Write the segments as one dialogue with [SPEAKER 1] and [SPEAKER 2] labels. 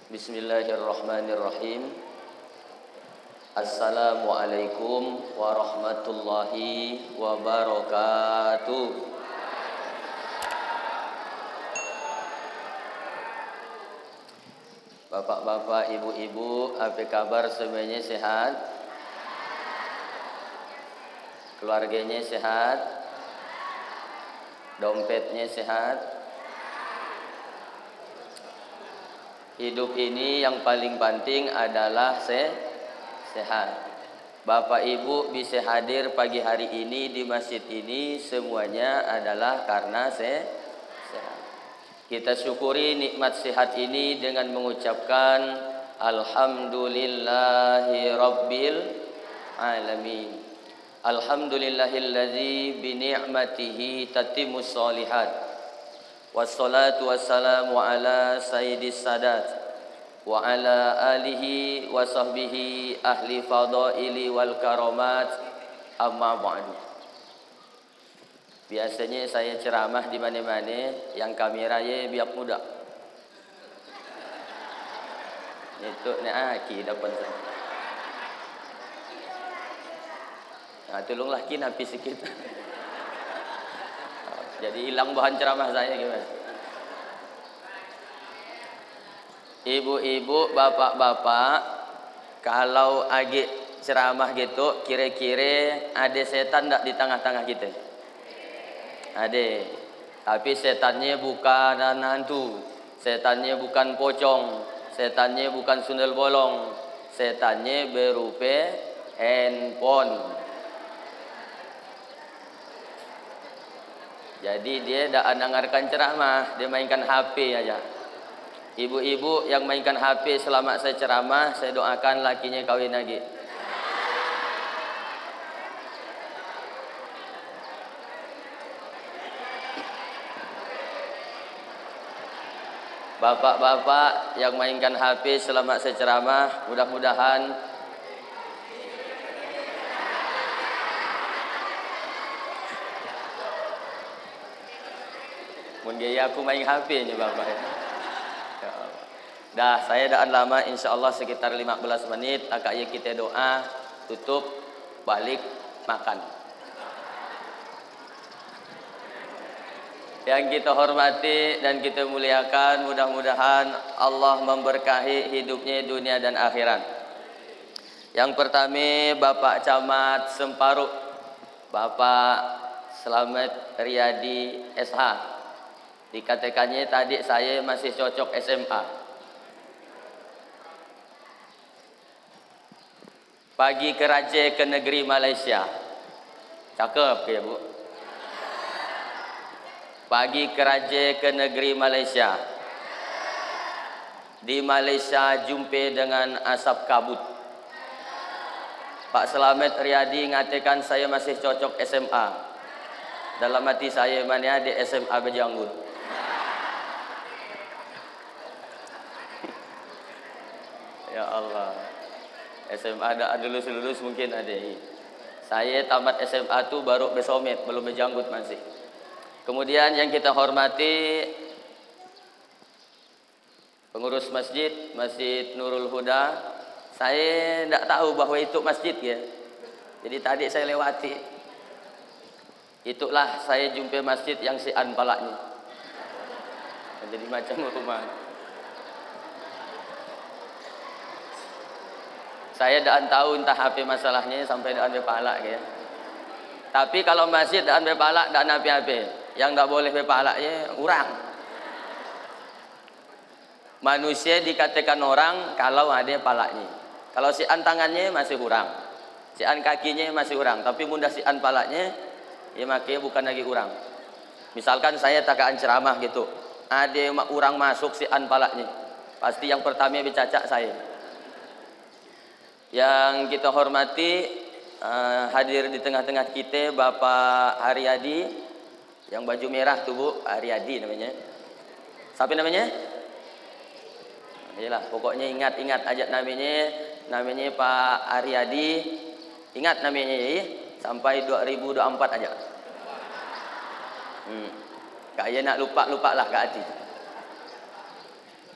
[SPEAKER 1] Bismillahirrahmanirrahim. Assalamualaikum warahmatullahi wabarakatuh. Bapak-bapak, ibu-ibu, apa kabar semuanya, sehat? Keluarganya sehat? Dompetnya sehat? Hidup ini yang paling penting adalah sehat. Bapak Ibu bisa hadir pagi hari ini di masjid ini semuanya adalah karena sehat. Kita syukuri nikmat sehat ini dengan mengucapkan alhamdulillahi rabbil alamin. Alhamdulillahilladzi bi ni'matihi tatimmus shalihat. Wassalatu wassalamu ala sayyidis sadat wa ala alihi wa sahbihi ahli fadaili wal karamat, amma ba'du. Biasanya saya ceramah di mana-mana, yang kameranya biar muda. Itu aki dapat saya. Nah, tolonglah napi sikit. Jadi hilang bahan ceramah saya gimana? Ibu-ibu, bapak-bapak, kalau agak ceramah gitu, kira-kira ada setan tak di tengah-tengah kita? Ada. Tapi setannya bukan hantu, setannya bukan pocong, setannya bukan sundel bolong, setannya berupa handphone. Jadi dia tidak mendengarkan ceramah, dia mainkan HP aja. Ibu-ibu yang mainkan HP selama saya ceramah, saya doakan lakinya kawin lagi. Bapak-bapak yang mainkan HP selama saya ceramah, mudah-mudahan gaya aku main HP ni bapak ya. Dah saya dah lama, insyaallah sekitar 15 menit akak ya kita doa tutup balik makan. Yang kita hormati dan kita muliakan, mudah-mudahan Allah memberkahi hidupnya dunia dan akhirat. Yang pertama Bapak Camat Semparu, Bapak Slamet Riyadi SH. Dikatakannya tadi saya masih cocok SMA. Pagi kerja ke negeri Malaysia. Cakep ya Bu? Pagi kerja ke negeri Malaysia. Di Malaysia jumpa dengan asap kabut. Pak Slamet Riyadi mengatakan saya masih cocok SMA. Dalam hati saya mana ada SMA Bejanggut. Ya Allah, SMA ada lulus mungkin ada. Saya tamat SMA tu baru besomet, belum berjanggut masih. Kemudian yang kita hormati pengurus masjid, Masjid Nurul Huda. Saya tidak tahu bahawa itu masjid ya. Jadi tadi saya lewati. Itulah saya jumpa masjid yang sian palaknya. Jadi macam rumah. Saya tidak tahu entah apa masalahnya sampai tidak ambil pahala ya. Tapi kalau masjid tidak ambil pahala, tidak apa-apa. Yang tidak boleh berpahalanya orang. Manusia dikatakan orang kalau ada pahalanya. Kalau sian tangannya masih orang, sian kakinya masih orang. Tapi mudah sian pahalanya, ya makanya bukan lagi orang. Misalkan saya takaan ceramah gitu, ada orang masuk sian pahalanya, pasti yang pertama bercacak saya. Yang kita hormati hadir di tengah-tengah kita Bapak Haryadi yang baju merah tuh Bu, Haryadi namanya. Siapa namanya? Iyalah, pokoknya ingat aja namanya Pak Haryadi. Ingat namanya ya, sampai 2024 aja. Kaya nak lupa lah Kak Ati.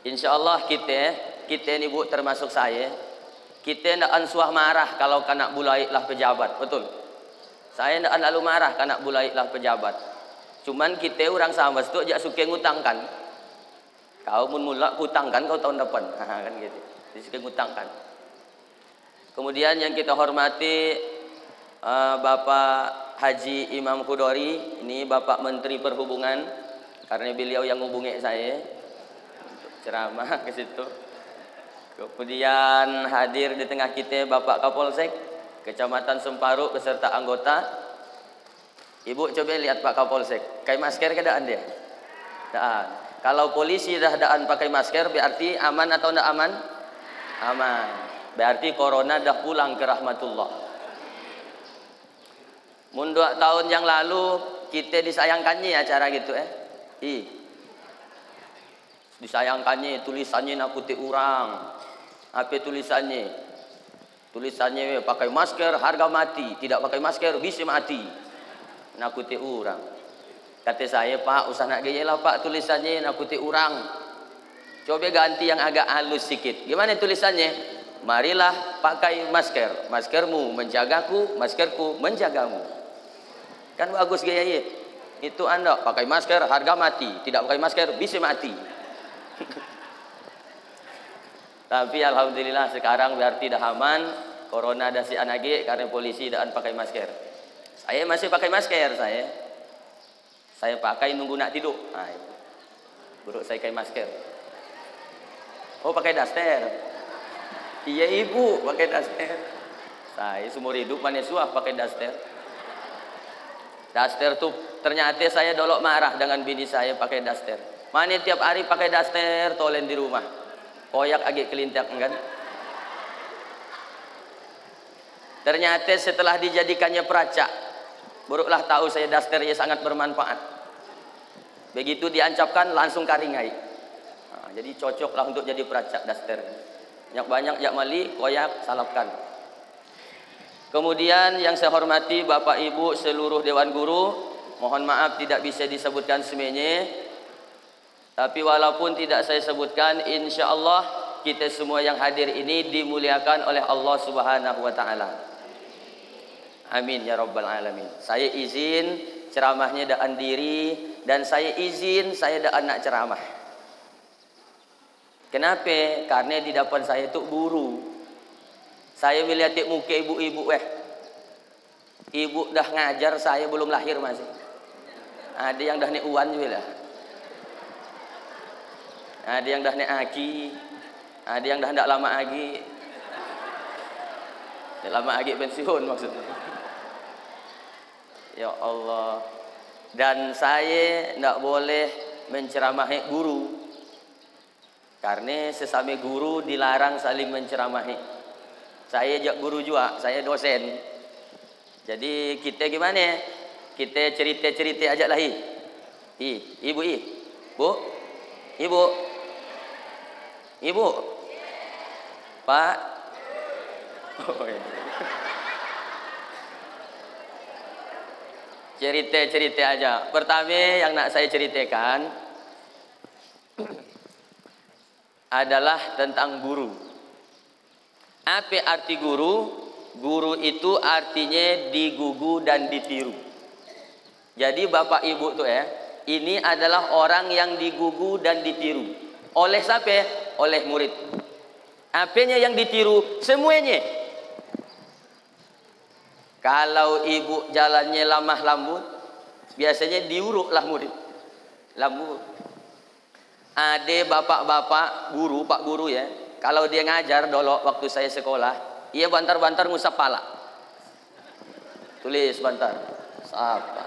[SPEAKER 1] Insyaallah kita kita ni Bu termasuk saya, kita ndak ansuah marah kalau kanak bulai lah pejabat, betul? Saya ndak lalu marah kanak bulai lah pejabat. Cuman kita orang sama tu jak suka ngutangkan. Kau mun mulak utangkan kau tahun depan. Kan gitu. Dia suka ngutangkan. Kemudian yang kita hormati Bapak Haji Imam Khudori, ini Bapak Menteri Perhubungan, karena beliau yang hubungi saya untuk ceramah ke situ. Kemudian hadir di tengah kita Bapak Kapolsek Kecamatan Semparu beserta anggota. Ibu coba lihat Pak Kapolsek, pakai masker keadaan dia? Daan. Kalau polisi dah daan pakai masker berarti aman atau tidak aman? Aman. Berarti corona dah pulang ke rahmatullah. Mun 2 tahun yang lalu kita disayangkannya acara gitu disayangkannya tulisannya nakuti orang. Apa tulisannya? Tulisannya pakai masker harga mati, tidak pakai masker bisa mati. Nakuti orang. Kata saya, Pak, usah nak gaya lah Pak tulisannya nakuti orang. Coba ganti yang agak halus sikit. Gimana tulisannya? Marilah pakai masker. Maskermu menjagaku, maskerku menjagamu. Kan bagus gaya itu Anda pakai masker harga mati, tidak pakai masker bisa mati. Tapi alhamdulillah sekarang berarti dah aman. Corona dah si anage karena polisi dah pakai masker. Saya masih pakai masker saya pakai nunggu nak tidur. Buruk saya pakai masker. Oh pakai daster. Iya ibu pakai daster. Saya seumur hidup mana suah pakai daster. Daster tuh ternyata saya dolok marah dengan bini saya pakai daster. Mana tiap hari pakai daster tolen di rumah. Koyak agak kelintak kan. Ternyata setelah dijadikannya peracak, buruklah tahu saya dasternya sangat bermanfaat. Begitu diancapkan langsung karingai. Jadi cocoklah untuk jadi peracak daster. Yang banyak jak mali koyak salapkan. Kemudian yang saya hormati Bapak Ibu seluruh Dewan Guru, mohon maaf tidak bisa disebutkan semuanya. Tapi walaupun tidak saya sebutkan, insya Allah kita semua yang hadir ini dimuliakan oleh Allah Subhanahu wa taala. Amin ya rabbal alamin. Saya izin ceramahnya daan diri dan saya izin saya daan nak ceramah. Kenapa? Karena di depan saya itu guru. Saya melihat muka ibu-ibu Ibu dah ngajar saya belum lahir masih. Ada yang dah nek uan juga lah. Ada yang dah nek aki. Ada yang dah ndak lama lagi. Lama lagi pensiun maksudnya. Ya Allah. Dan saya ndak boleh menceramahi guru. Karena sesama guru dilarang saling menceramahi. Saya jak guru juga, saya dosen. Jadi kita gimana? Kita cerita-cerita aja lah Ibu. Bu? Ibu? Pak? Oh, iya. Cerita-cerita aja. Pertama yang nak saya ceritakan adalah tentang guru. Apa arti guru? Guru itu artinya digugu dan ditiru. Jadi Bapak Ibu tuh ini adalah orang yang digugu dan ditiru. Oleh siapa? Oleh murid. Apanya yang ditiru? Semuanya. Kalau ibu jalannya lamah lambut, biasanya diuruklah murid. Lambut. Ada bapak-bapak guru, pak guru kalau dia ngajar dulu waktu saya sekolah, ia bantar-bantar ngusap pala. Tulis bantar. Apa?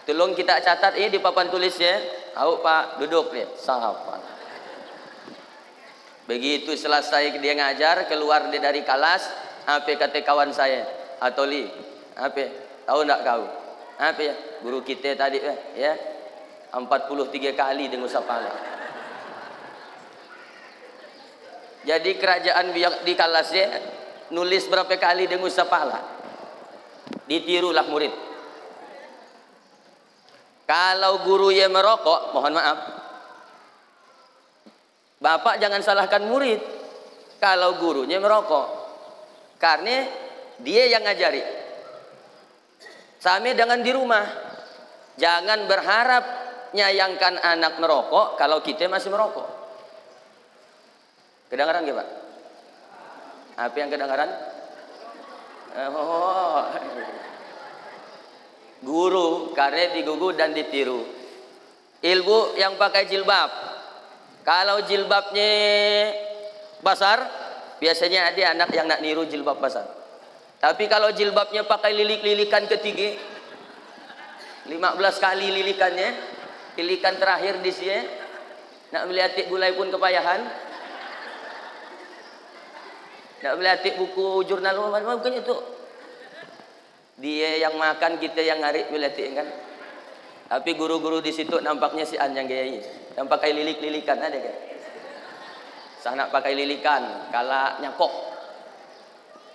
[SPEAKER 1] Tolong kita catat di papan tulisnya. Au Pak, duduk dia. Sapa. Begitu selesai dia ngajar, keluar dia dari kelas, apa kata kawan saya? Atoli, apa? Tahu enggak kau? Apa ya? Guru kita tadi 43 kali dia ngusap pala. Jadi kerajaan di kelasnya nulis berapa kali dia ngusap pala. Ditirulah murid. Kalau guru yang merokok, mohon maaf, Bapak jangan salahkan murid kalau gurunya merokok, karena dia yang ngajari. Sama dengan di rumah, jangan berharap nyayangkan anak merokok kalau kita masih merokok. Kedengaran gak Pak? Apa yang kedengaran? Oh. Guru karena digugu dan ditiru. Ibu yang pakai jilbab, kalau jilbabnya besar, biasanya ada anak yang nak niru jilbab besar. Tapi kalau jilbabnya pakai lilik-lilikan ketiga, 15 kali lilikannya, lilikan terakhir di sini, nak melihat gulai pun kepayahan, nak melihat buku jurnal bukan itu. Dia yang makan, kita yang ngarik melihat kan. Tapi guru-guru di situ nampaknya si anjang gaya yang pakai lilik-lilikan ada kan. Sana pakai lilikan, kala nyakok,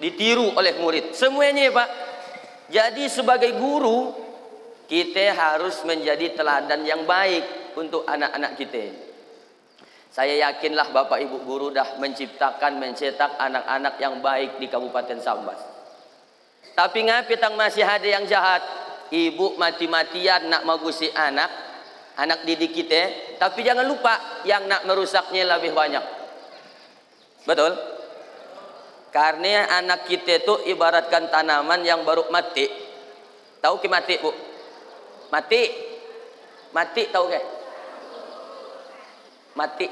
[SPEAKER 1] ditiru oleh murid. Semuanya Pak. Jadi sebagai guru, kita harus menjadi teladan yang baik untuk anak-anak kita. Saya yakinlah Bapak Ibu guru dah menciptakan, mencetak anak-anak yang baik di Kabupaten Sambas. Tapi ngapain tang masih ada yang jahat? Ibu mati-matian nak magusi anak didik kita, tapi jangan lupa yang nak merusaknya lebih banyak. Betul? Karena anak kita itu ibaratkan tanaman yang baru mati. Tahu ke mati, Bu? Mati. Mati tahu ke? Mati.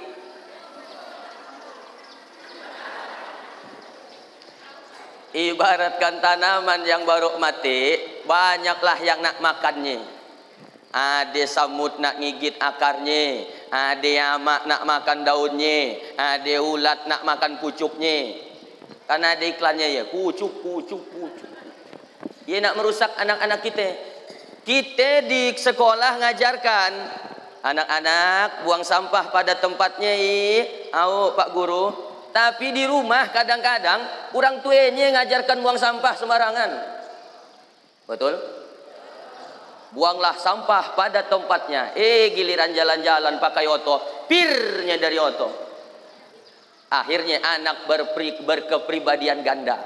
[SPEAKER 1] Ibaratkan tanaman yang baru mati, banyaklah yang nak makannya. Ada samut nak ngigit akarnya, ada yamak nak makan daunnya, ada ulat nak makan pucuknya. Karena ada iklannya ya, pucuk. Dia nak merusak anak-anak kita. Kita di sekolah ngajarkan anak-anak buang sampah pada tempatnya, Pak Guru. Tapi di rumah kadang-kadang orang tuanya ngajarkan buang sampah sembarangan. Betul? Buanglah sampah pada tempatnya. Giliran jalan-jalan pakai oto, pirnya dari oto. Akhirnya anak berkepribadian ganda.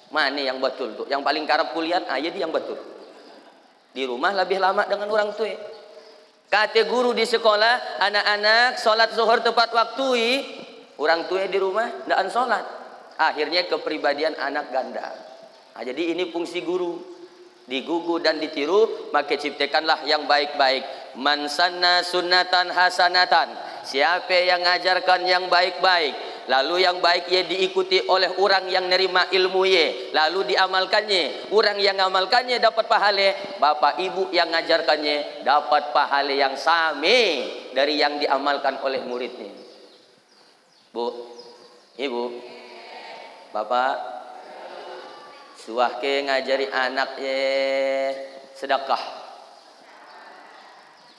[SPEAKER 1] Mana yang betul tuh? Yang paling karep kulihat, dia yang betul. Di rumah lebih lama dengan orang tua. Kata guru di sekolah, anak-anak sholat zuhur tepat waktu. Orang tua di rumah tidak sholat. Akhirnya kepribadian anak ganda. Jadi ini fungsi guru. Digugu dan ditiru, maka ciptakanlah yang baik-baik. Man sanna sunnatan hasanatan. Siapa yang ngajarkan yang baik-baik, lalu yang baik ia diikuti oleh orang yang nerima ilmu ye, lalu diamalkannya. Orang yang ngamalkannya dapat pahala. Bapak ibu yang ngajarkannya dapat pahala yang sama dari yang diamalkan oleh muridnya. Bu, ibu, bapak, suah ke ngajari anak sedekah.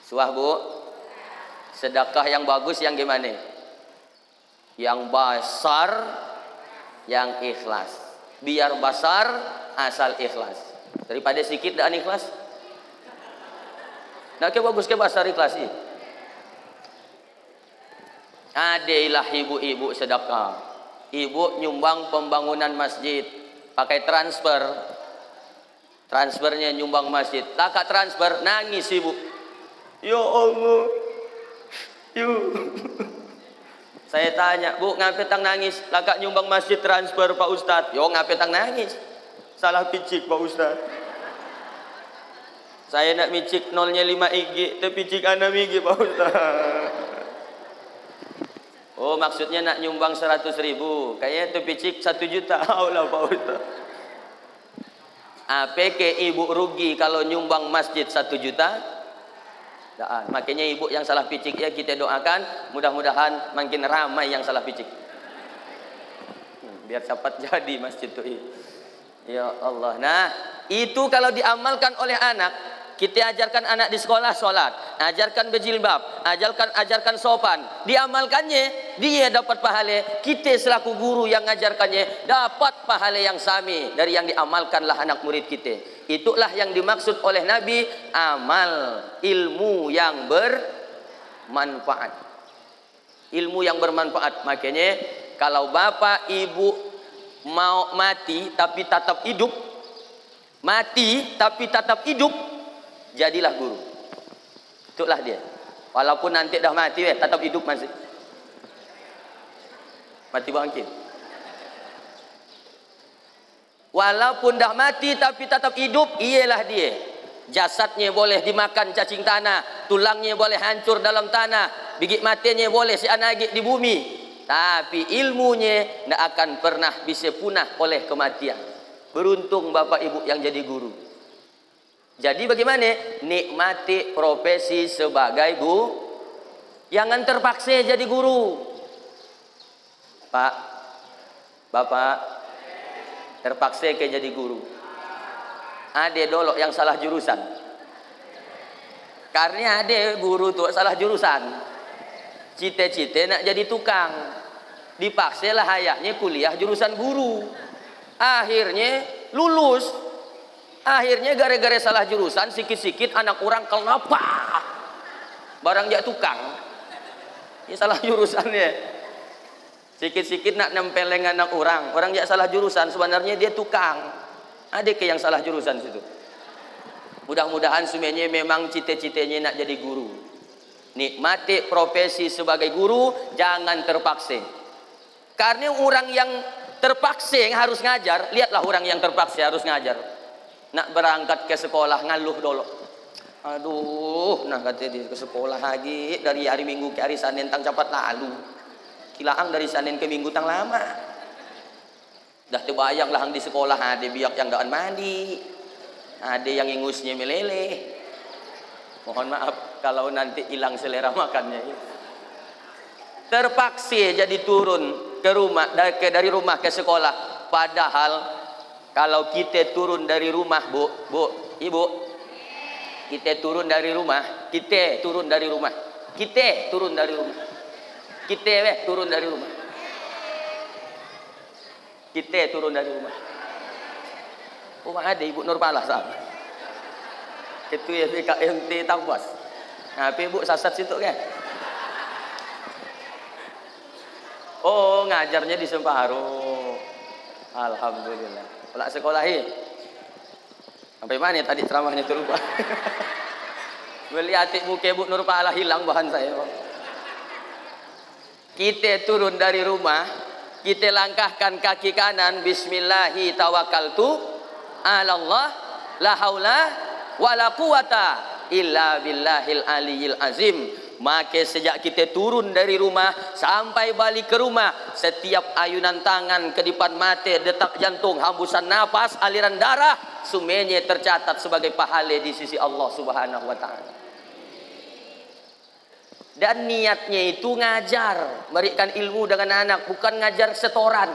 [SPEAKER 1] Suah bu, sedekah yang bagus yang gimana? Yang besar, yang ikhlas. Biar besar, asal ikhlas. Daripada sedikit dan ikhlas. Nah, ke bagus ke besar ikhlas sih. Adailah ibu-ibu sedekah. Ibu nyumbang pembangunan masjid pakai transfer. Transfernya nyumbang masjid. Takak transfer nangis ibu. Ya Allah. Saya tanya, Bu, ngapain tang nangis? Takak nyumbang masjid transfer Pak Ustadz. Yo ngapain tang nangis? Salah picik Pak Ustadz. Saya nak micik nolnya 5 IG, tapi picik 6 IG Pak Ustadz. Oh, maksudnya nak nyumbang 100.000. Kayaknya itu picik 1 juta. Allah Pak Ustaz. Apa ke ibu rugi kalau nyumbang masjid 1 juta? Makanya ibu yang salah picik ya kita doakan, mudah-mudahan makin ramai yang salah picik. Biar cepat jadi masjid itu. Ya Allah. Nah, itu kalau diamalkan oleh anak. Kita ajarkan anak di sekolah sholat, ajarkan berjilbab, ajarkan sopan, diamalkannya, dia dapat pahala. Kita selaku guru yang ngajarkannya dapat pahala yang sami dari yang diamalkanlah anak murid kita. Itulah yang dimaksud oleh Nabi, amal ilmu yang bermanfaat. Ilmu yang bermanfaat. Makanya kalau bapak ibu mau mati tapi tetap hidup, mati tapi tetap hidup, jadilah guru. Itulah dia. Walaupun nanti dah mati, tetap hidup masih. Mati bangkit. Walaupun dah mati tapi tetap hidup, ialah dia. Jasadnya boleh dimakan cacing tanah, tulangnya boleh hancur dalam tanah, biji matinya boleh si anagik di bumi, tapi ilmunya tidak akan pernah bisa punah oleh kematian. Beruntung bapak ibu yang jadi guru. Jadi bagaimana? Nikmati profesi sebagai guru. Jangan terpaksa jadi guru. Pak, bapak, terpaksa ke jadi guru. Ada dolok yang salah jurusan. Karena ada guru tuh salah jurusan. Cita-cita nak jadi tukang. Dipaksa lah hayaknya kuliah jurusan guru. Akhirnya lulus. Akhirnya gara-gara salah jurusan, sikit-sikit anak orang kenapa? Barang jak tukang. Ini salah jurusannya. Sikit-sikit nak nempeleng anak orang jak salah jurusan, sebenarnya dia tukang. Ada ke yang salah jurusan situ. Mudah-mudahan semuanya memang cita-citanya nak jadi guru. Nikmati profesi sebagai guru, jangan terpaksa. Karena orang yang terpaksa yang harus ngajar, lihatlah orang yang terpaksa harus ngajar. Nak berangkat ke sekolah ngaluh dulu. Aduh, nah kata dia ke sekolah lagi dari hari Minggu ke hari Senin tang cepat lalu. Kilaang dari Senin ke Minggu tang lama. Dah terbayang lah di sekolah ada biak yang daan mandi, ada yang ingusnya meleleh. Mohon maaf kalau nanti hilang selera makannya. Terpaksa jadi turun ke rumah dari rumah ke sekolah. Padahal kalau kita turun dari rumah, ibu, kita turun dari rumah, kita turun dari rumah, kita turun dari rumah. Rumah ada Ibu Nurpalah sama. Itu ya BKMT Tambas. Nah, Ibu sasat situ kan? Oh, ngajarnya di Semparuh. Alhamdulillah. Pelak sekolahi. Sampai mana tadi ceramahnya itu lupa. Melihat muka Ibu Nurpalah hilang bahan saya. Kita turun dari rumah. Kita langkahkan kaki kanan, bismillahi tawakkaltu ala Allah la haula wala quwata illa billahil aliyil azim. Maka sejak kita turun dari rumah sampai balik ke rumah, setiap ayunan tangan, kedipan mata, detak jantung, hembusan nafas, aliran darah, semuanya tercatat sebagai pahala di sisi Allah Subhanahu wa taala. Dan niatnya itu ngajar, memberikan ilmu dengan anak, bukan ngajar setoran.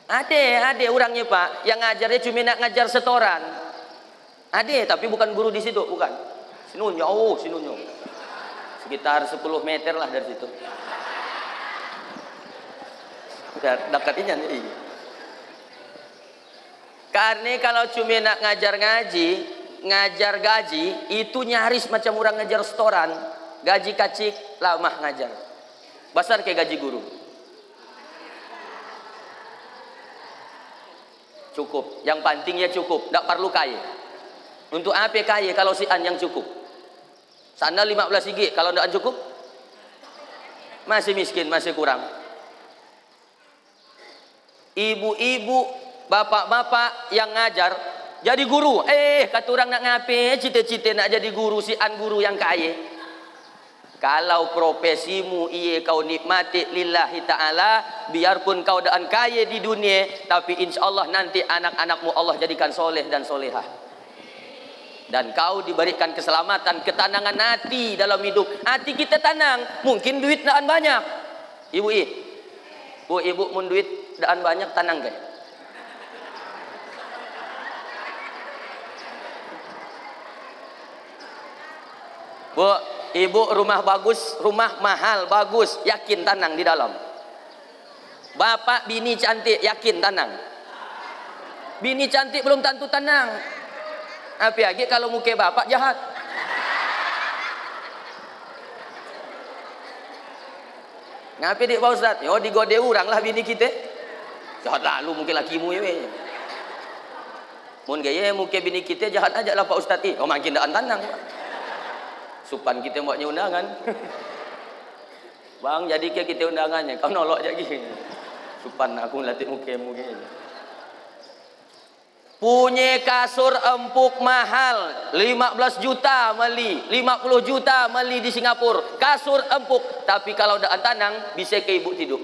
[SPEAKER 1] Ada orangnya Pak, yang ngajarnya cuma nak ngajar setoran. Ada, tapi bukan guru di situ, bukan. Sinu jauh. Sekitar 10 meter lah dari situ. Udah dekatnya nih. Karena kalau cuma nak ngajar ngaji, ngajar gaji itu nyaris macam orang ngajar setoran. Gaji kacik lama ngajar besar kayak gaji guru. Cukup, yang penting ya cukup, tidak perlu kaya. Untuk apa kaya kalau si an yang cukup? Sana 15 gig, kalau tidak cukup masih miskin, masih kurang. Ibu-ibu, bapak-bapak yang ngajar jadi guru, kata orang nak ngapain? Cita-cita nak jadi guru, si an guru yang kaya. Kalau profesimu iya kau nikmati lillahi ta'ala, biarpun kau daan kaya di dunia, tapi insya Allah nanti anak-anakmu Allah jadikan soleh dan solehah. Dan kau diberikan keselamatan, ketenangan hati dalam hidup. Hati kita tenang, mungkin duit daan banyak. Ibu mun duit daan banyak tenang kan? Bu, ibu rumah bagus, rumah mahal bagus, yakin tenang di dalam. Bapak bini cantik, yakin tenang. Bini cantik belum tentu tenang. Apa lagi kalau muka bapak jahat. Ngapa dik Pak Ustaz? Yo digode orang lah bini kita. Jahat lalu mungkin lakimu ya. Mun gaya mungkin bini kita jahat aja lah Pak Ustaz. Oh makin dak tanang. Supan kita buatnya undangan. Bang jadi ke kita undangannya. Kau nolak aja gini. Supan aku latih mukamu gini. Punya kasur empuk mahal 15 juta meli, 50 juta meli di Singapura. Kasur empuk, tapi kalau dak tanang bisa ke ibu tidur.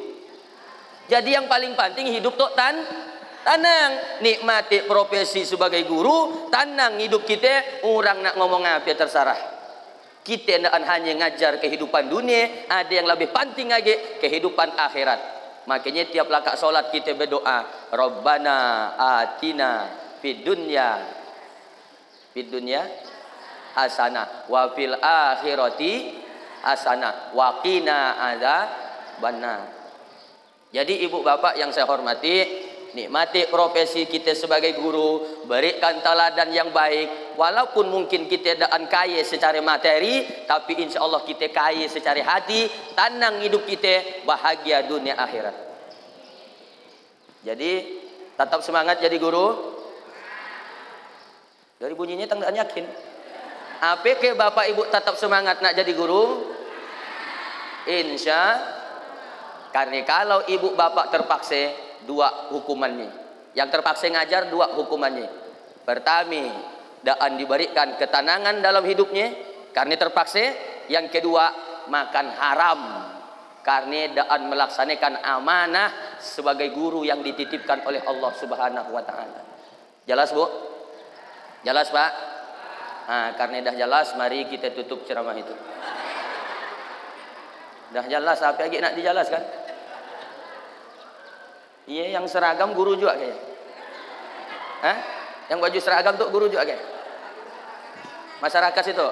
[SPEAKER 1] Jadi yang paling penting hidup tok tanang. Nikmati profesi sebagai guru, tanang hidup kita. Orang nak ngomong apa terserah. Kita tidak hanya ngajar kehidupan dunia, ada yang lebih penting lagi kehidupan akhirat. Makanya tiap lakak solat kita berdoa, Rabbana atina fid dunya hasanah wa fil akhirati hasanah wa qina adzabannar. Jadi ibu bapak yang saya hormati, nikmati profesi kita sebagai guru, berikan teladan yang baik. Walaupun mungkin kita tidak kaya secara materi, tapi insya Allah kita kaya secara hati. Tanang hidup kita, bahagia dunia akhirat. Jadi tetap semangat jadi guru. Dari bunyinya tak yakin. Apa ke bapak ibu tetap semangat nak jadi guru? Insya. Karena kalau ibu bapak terpaksa, dua hukumannya. Yang terpaksa ngajar dua hukumannya. Pertama, daan diberikan ketenangan dalam hidupnya karena terpaksa. Yang kedua, makan haram karena daan melaksanakan amanah sebagai guru yang dititipkan oleh Allah Subhanahu wa taala. Jelas, Bu? Jelas, Pak? Nah, karena dah jelas, mari kita tutup ceramah itu. Dah jelas, apa lagi nak dijelaskan? Iya, yang seragam guru juga kayaknya. Hah? Yang baju seragam tuh guru juga kayak? Masyarakat situ?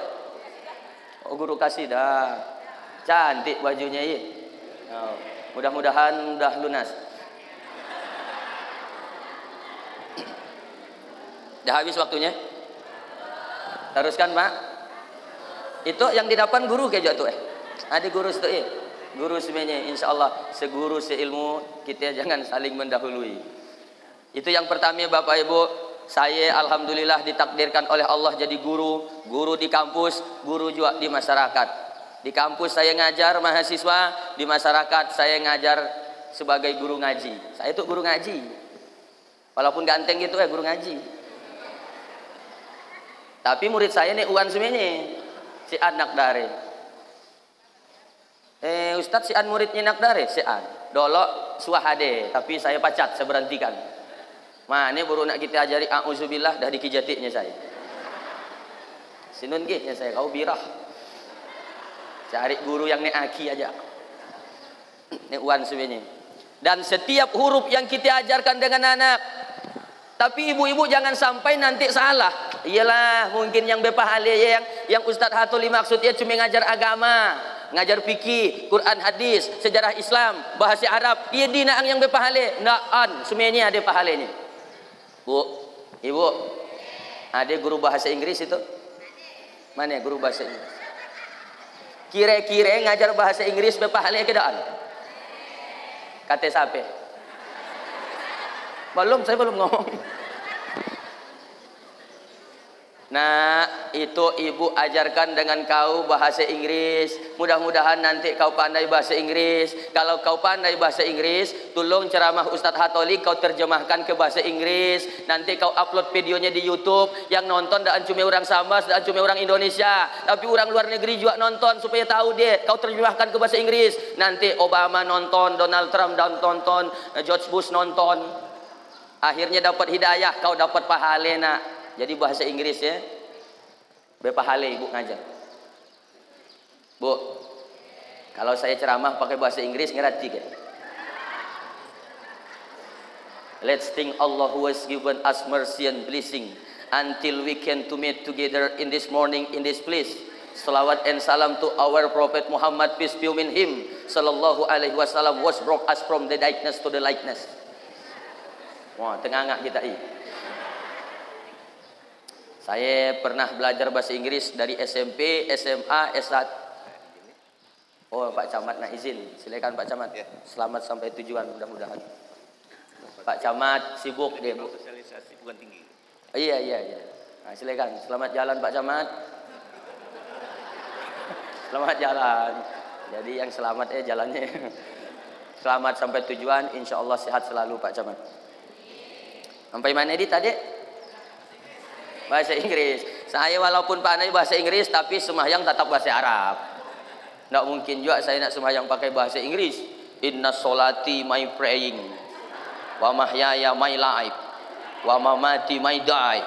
[SPEAKER 1] Oh, guru kasih dah. Cantik bajunya iya. Oh, mudah-mudahan udah lunas. Dah habis waktunya? Teruskan, Pak. Itu yang di depan guru kayak tuh Ada guru situ Guru sebenarnya insya Allah seguru seilmu, kita jangan saling mendahului. Itu yang pertama Bapak Ibu. Saya alhamdulillah ditakdirkan oleh Allah jadi guru. Guru di kampus, guru juga di masyarakat. Di kampus saya ngajar mahasiswa, di masyarakat saya ngajar sebagai guru ngaji. Saya itu guru ngaji. Walaupun ganteng gitu guru ngaji. Tapi murid saya nih uan sebenarnya si anak dari. Ustadz si an muridnya nak dari si an. Dolo suahade, tapi saya pacat, saya berhentikan. Ini baru nak kita ajari a'udzubillah dah dikijatiknya saya. Sinun gihnya saya kau birah. Cari guru yang neaki aja. Ini uan sebenarnya. Dan setiap huruf yang kita ajarkan dengan anak. Tapi ibu-ibu jangan sampai nanti salah. Iyalah mungkin yang bepahale yang Ustadz Hatoli maksudnya cuma ngajar agama, ngajar fikih, Quran hadis, sejarah Islam, bahasa Arab. Iya dinaang yang bepahale. Naan semuanya ada pahalanya. Bu, ibu, ada guru bahasa Inggris itu? Mana guru bahasa Inggris? Kira-kira ngajar bahasa Inggris bepahale ke daan? Kata siapa? Saya belum ngomong. Nah, itu ibu ajarkan dengan kau bahasa Inggris. Mudah-mudahan nanti kau pandai bahasa Inggris. Kalau kau pandai bahasa Inggris, tolong ceramah Ustadz Hatoli kau terjemahkan ke bahasa Inggris. Nanti kau upload videonya di YouTube. Yang nonton dan cuma orang Sambas, dan cuma orang Indonesia, tapi orang luar negeri juga nonton supaya tahu dia. Kau terjemahkan ke bahasa Inggris. Nanti Obama nonton, Donald Trump nonton, George Bush nonton. Akhirnya dapat hidayah, kau dapat pahala nak. Jadi bahasa Inggris ya, berpahala ibu ngajar. Bu, kalau saya ceramah pakai bahasa Inggris ngerti kan? Let's thank Allah who has given us mercy and blessing until we can to meet together in this morning in this place. Salawat and salam to our Prophet Muhammad, peace be upon him, sallallahu alaihi wasallam, was brought us from the darkness to the lightness. Wah, tengah kita ini. Saya pernah belajar bahasa Inggris dari SMP, SMA, S1. Oh, Pak Camat nak izin. Silakan Pak Camat.
[SPEAKER 2] Ya.
[SPEAKER 1] Selamat sampai tujuan mudah-mudahan. Pak Camat sibuk dia, Bu.
[SPEAKER 2] Sosialisasi bukan tinggi.
[SPEAKER 1] Oh, iya. Nah, silakan. Selamat jalan Pak Camat. Selamat jalan. Jadi yang selamat jalannya. Selamat sampai tujuan. Insya Allah sehat selalu Pak Camat. Sampai mana tadi? Bahasa Inggris. Saya walaupun pandai bahasa Inggris tapi sembahyang tetap bahasa Arab. Tidak mungkin juga saya nak sembahyang pakai bahasa Inggris. Inna solati my praying, wa mahyaya my life, wa mamati my die,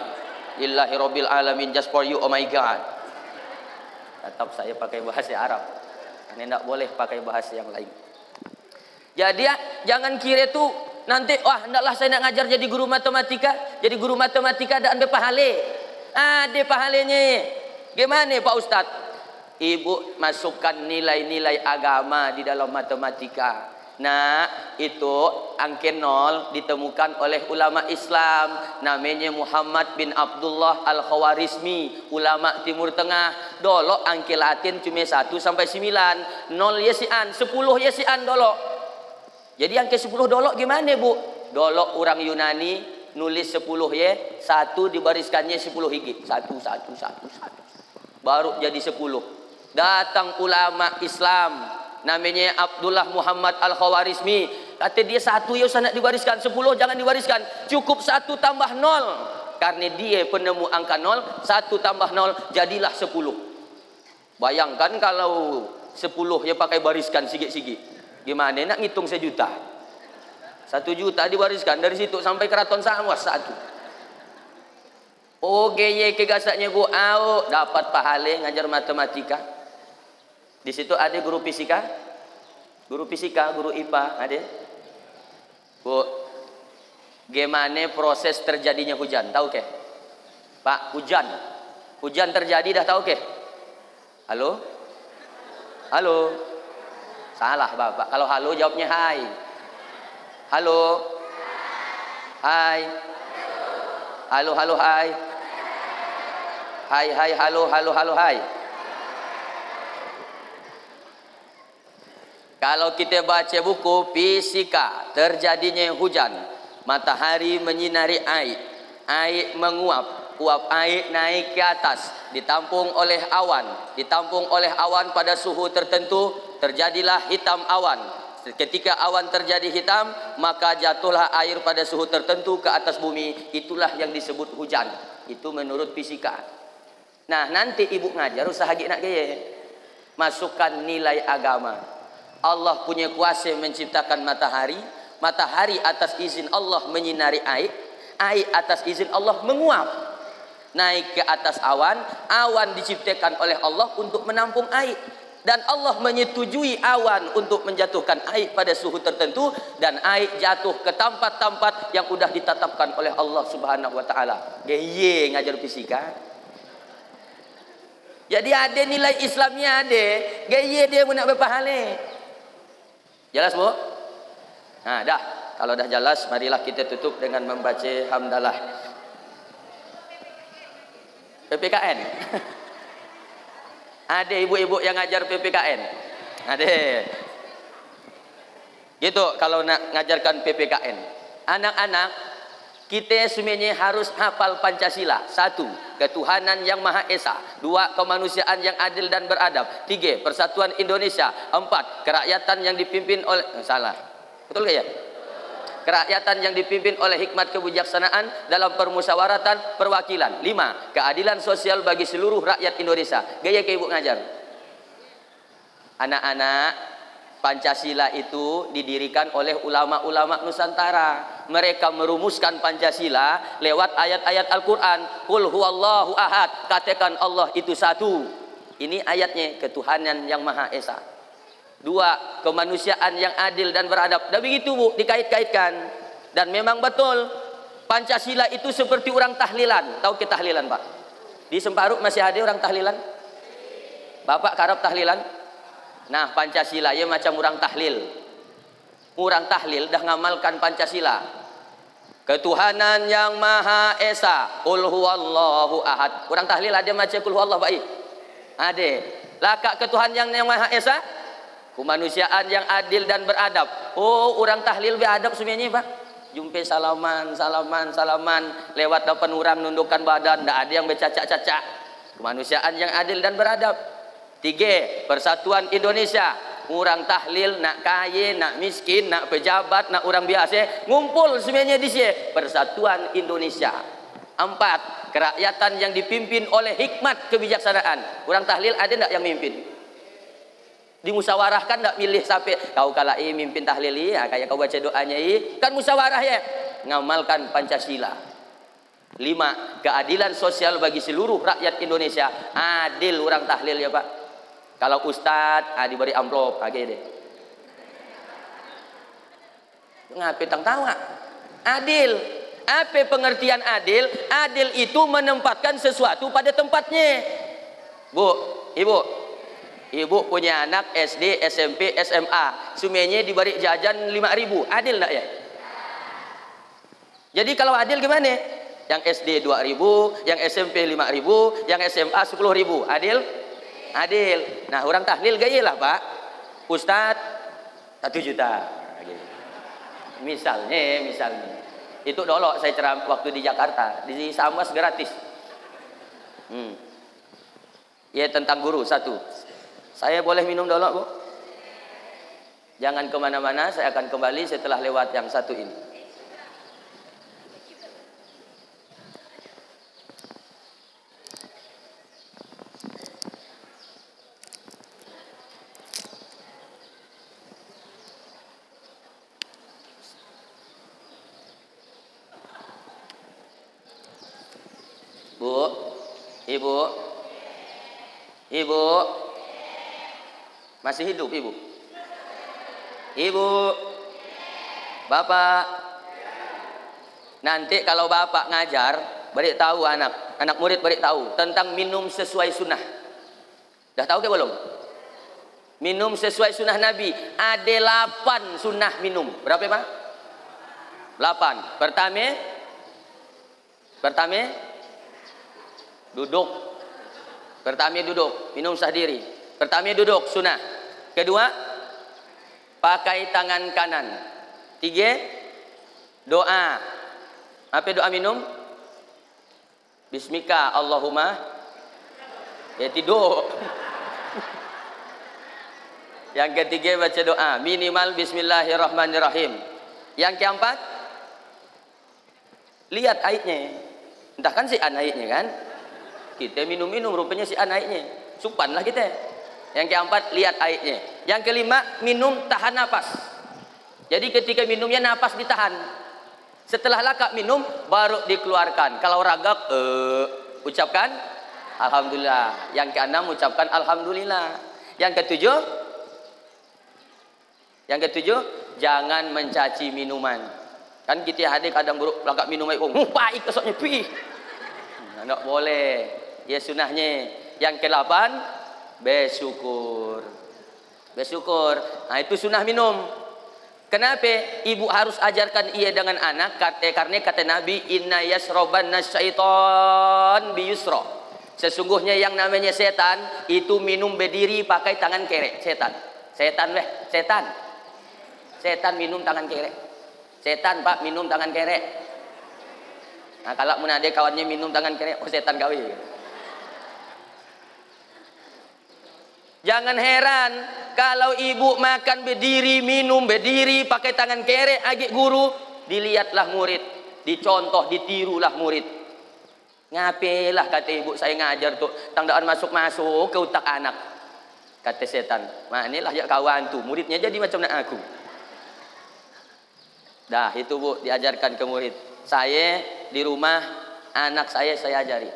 [SPEAKER 1] lillahi rabbil alamin, just for you oh my God. Tetap saya pakai bahasa Arab. Karena tidak boleh pakai bahasa yang lain. Jadi jangan kira tu nanti hendaklah saya nak ngajar jadi guru matematika. Jadi guru matematika ada pahala. Ada pahalanya. Gimana Pak Ustadz? Ibu masukkan nilai-nilai agama di dalam matematika. Nah, itu angka 0 ditemukan oleh ulama Islam. Namanya Muhammad bin Abdullah Al-Khawarizmi, ulama Timur Tengah. Dolo angka Latin cuma 1 sampai 9. 0 yesian, 10 yesian dolo. Jadi angka 10 dolo gimana, Bu? Dolo orang Yunani nulis 10 1 dibariskannya 10 higi. 1. Baru jadi 10. Datang ulama Islam namanya Abdullah Muhammad Al-Khawarizmi, kata dia 1 ya usah nak diwariskan, 10 jangan diwariskan, cukup 1 tambah 0. Karena dia penemu angka 0, 1 tambah 0 jadilah 10. Bayangkan kalau 10 ya pakai bariskan sikit-sikit, gimana nak ngitung 1 juta? 1 juta diwariskan dari situ sampai keraton Samas 1. Oh geye kegasaknya Bu, dapat pahala ngajar matematika. Di situ ada guru fisika, guru IPA ada. Bu, gimana proses terjadinya hujan? Tahu ke? Pak, hujan terjadi dah tahu ke? Halo? Salah Bapak. Kalau halo jawabnya hai. Halo? Hai. Halo hai. Hai halo hai. Kalau kita baca buku fisika, terjadinya hujan, matahari menyinari air menguap, uap air naik ke atas, ditampung oleh awan pada suhu tertentu, terjadilah hitam awan. Ketika awan terjadi hitam, maka jatuhlah air pada suhu tertentu ke atas bumi. Itulah yang disebut hujan. Itu menurut fisika. Nah, nanti ibu ngajar usaha nak gaya. Masukkan nilai agama. Allah punya kuasa menciptakan matahari. Matahari atas izin Allah menyinari air. Air atas izin Allah menguap. Naik ke atas awan. Awan diciptakan oleh Allah untuk menampung air. Dan Allah menyetujui awan untuk menjatuhkan air pada suhu tertentu. Dan air jatuh ke tempat-tempat yang sudah ditetapkan oleh Allah Subhanahu wa ta'ala. Gaya ngajar fisika. Jadi ada nilai Islamnya ada. Gaya dia pun nak berpahala. Jelas Bu? Nah dah. Kalau dah jelas, marilah kita tutup dengan membaca hamdalah. PPKN. Ada ibu-ibu yang ngajar PPKN? Ada. Gitu kalau nak ngajarkan PPKN. Anak-anak, kita semuanya harus hafal Pancasila. 1. Ketuhanan yang Maha Esa. 2. Kemanusiaan yang adil dan beradab. 3. Persatuan Indonesia. 4. Kerakyatan yang dipimpin oleh... Salah. Betul gak ya? Kerakyatan yang dipimpin oleh hikmat kebijaksanaan dalam permusyawaratan perwakilan. 5. Keadilan sosial bagi seluruh rakyat Indonesia. Gaya ke ibu ngajar. Anak-anak, Pancasila itu didirikan oleh ulama-ulama Nusantara. Mereka merumuskan Pancasila lewat ayat-ayat Al-Quran. Qul huwallahu ahad. Katakan Allah itu satu. Ini ayatnya, ketuhanan yang Maha Esa. 2. Kemanusiaan yang adil dan beradab. Dan begitu Bu, dikait-kaitkan. Dan memang betul, Pancasila itu seperti orang tahlilan. Tahu ke tahlilan Pak? Di Semparuk masih ada orang tahlilan? Bapak karap tahlilan? Nah, Pancasila ya macam orang tahlil. Orang tahlil dah ngamalkan Pancasila. Ketuhanan yang Maha Esa. Qul huwallahu ahad. Orang tahlil ada macam qul huwallahu Pak? Ada. Lakak ketuhanan yang Maha Esa? Kemanusiaan yang adil dan beradab. Oh, orang tahlil beradab semuanya, Pak. Jumpa salaman, salaman, salaman. Lewat depan orang nundukkan badan. Tidak ada yang bercacak-cacak. Kemanusiaan yang adil dan beradab. 3. Persatuan Indonesia. Orang tahlil, nak kaya, nak miskin, nak pejabat, nak orang biasa. Ngumpul semuanya di sini. Persatuan Indonesia. 4. Kerakyatan yang dipimpin oleh hikmat kebijaksanaan. Orang tahlil ada tidak yang mimpin? Dimusyawarahkan, tak milih sampai kau kalai mimpin tahlil ya, kayak kau baca doanya kan musyawarah ya. Ngamalkan Pancasila. 5. Keadilan sosial bagi seluruh rakyat Indonesia. Adil orang tahlil ya, Pak. Kalau ustad diberi amplop deh. Ngapain tang tawa? Adil. Apa pengertian adil? Adil itu menempatkan sesuatu pada tempatnya. Bu, Ibu. Ibu punya anak SD, SMP, SMA. Semuanya diberi jajan 5.000. Adil enggak ya? Jadi kalau adil gimana? Yang SD 2.000, yang SMP 5.000, yang SMA 10.000. Adil? Adil. Nah, orang tahlil gaya lah, Pak. Ustadz 1 juta. Misalnya. Itu dulu saya ceramah waktu di Jakarta. Di Samas gratis. Ya, tentang guru 1. Saya boleh minum dulu, Bu? Jangan kemana-mana, saya akan kembali setelah lewat yang 1 ini. Bu, Ibu, masih hidup Ibu? Ibu, Bapak. Nanti kalau Bapak ngajar, beri tahu anak murid beri tahu tentang minum sesuai sunnah. Dah tahu ke belum? Minum sesuai sunnah Nabi. Ada 8 sunnah minum. Berapa, Pak? 8. Pertama duduk. Minum sendiri. Pertama duduk, sunnah. Kedua, pakai tangan kanan. 3, doa. Apa doa minum? Bismika Allahumma. Ya tidur. Yang ketiga baca doa. Minimal Bismillahirrahmanirrahim. Yang keempat, lihat airnya. Entah kan si airnya kan? Kita minum-minum rupanya si airnya. Supan lah kita. Yang keempat, lihat airnya. Yang kelima, minum tahan napas. Jadi ketika minumnya napas ditahan. Setelah lakak minum, baru dikeluarkan. Kalau ragak, ucapkan alhamdulillah. Yang keenam, ucapkan alhamdulillah. Yang ketujuh, jangan mencaci minuman. Kan kita hadir kadang buruk lakak minum air, pahit kesoknya pi. Tidak boleh. Ya sunahnya. Yang ke-8, bersyukur. Nah, itu sunnah minum. Kenapa ibu harus ajarkan ia dengan anak? Karena kata Nabi, inna yasroban nasyaiton biyusro. Sesungguhnya yang namanya setan itu minum berdiri pakai tangan kiri. Setan minum tangan kiri. Setan, Pak, minum tangan kiri. Nah, kalau mun ada kawannya minum tangan kiri, setan gawe. Jangan heran kalau ibu makan berdiri, minum berdiri, pakai tangan kere, agak guru, dilihatlah murid, dicontoh, ditirulah murid. Ngapelah kata ibu saya ngajar tuh, tandaan masuk-masuk ke utak anak. Kata setan, manilah ya kawan tuh, muridnya jadi macam nak aku. Dah itu Bu diajarkan ke murid. Saya di rumah anak saya ajari.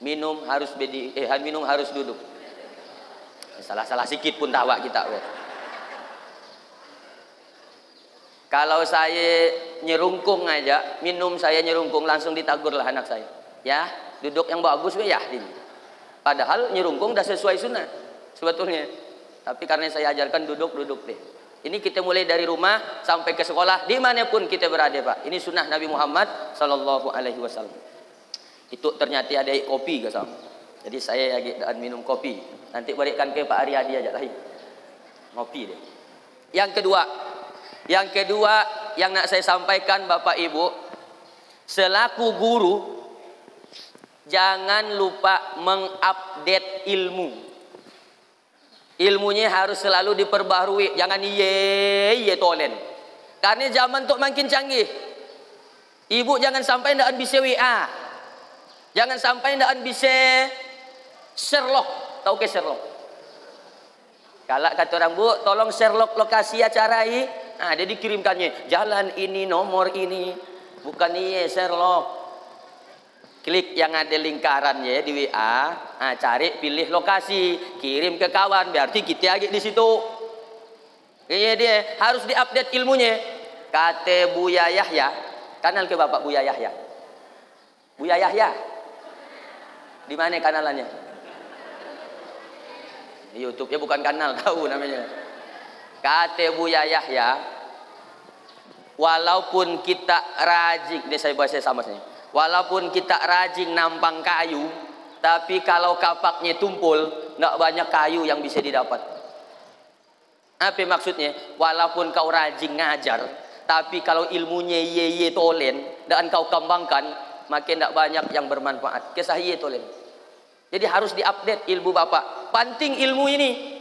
[SPEAKER 1] Minum harus berdiri, minum harus duduk. Salah-salah sikit pun tawa kita. Kalau saya nyerungkung aja, minum saya nyerungkung, langsung ditagurlah anak saya. Ya, duduk yang bagus ya. Padahal nyerungkung dah sesuai sunnah sebetulnya. Tapi karena saya ajarkan duduk deh. Ini kita mulai dari rumah sampai ke sekolah, dimanapun kita berada, Pak. Ini sunnah Nabi Muhammad Sallallahu Alaihi Wasallam. Itu ternyata ada kopi ke sama. Jadi saya lagi minum kopi. Nanti berikan ke Pak Aryadi aja lah. Ngopi deh. Yang kedua yang nak saya sampaikan Bapak Ibu, selaku guru jangan lupa mengupdate ilmu. Ilmunya harus selalu diperbaharui, jangan iye tolen. Karena zaman tuh makin canggih. Ibu jangan sampai ndak bisa WA. Jangan sampai ndak bisa Sherlock. Tahu ke Sherlock? Kalau kata orang Bu, tolong Sherlock lokasi acara ini. Nah, dia dikirimkannya jalan ini, nomor ini. Bukan iye Sherlock. Klik yang ada lingkarannya di WA, cari pilih lokasi, kirim ke kawan, berarti kita lagi di situ. Iya dia harus diupdate ilmunya. Kata Buya Yahya, kanal ke Bapak Buya Yahya. Buya Yahya, di mana kanalannya? Di YouTube ya, bukan kanal, tahu namanya. Kata Buya Yahya, walaupun kita rajin, ini saya bahasa sama sini. Walaupun kita rajin nampang kayu, tapi kalau kapaknya tumpul, tidak banyak kayu yang bisa didapat. Apa maksudnya? Walaupun kau rajin ngajar, tapi kalau ilmunya ye tolen dan kau kembangkan, makin tidak banyak yang bermanfaat. Kisah ye tolen. Jadi harus diupdate ilmu Bapak. Penting ilmu ini.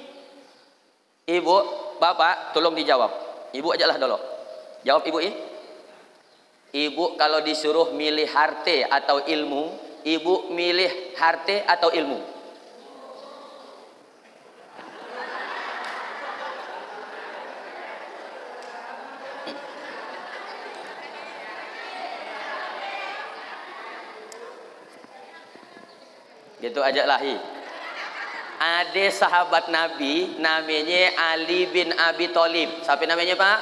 [SPEAKER 1] Ibu, Bapak, tolong dijawab. Ibu ajalah dulu. Jawab Ibu ini. Ibu kalau disuruh milih harta atau ilmu, ibu milih harta atau ilmu? Gitu aja lahi. Ada sahabat Nabi namanya Ali bin Abi Thalib. Siapa namanya Pak?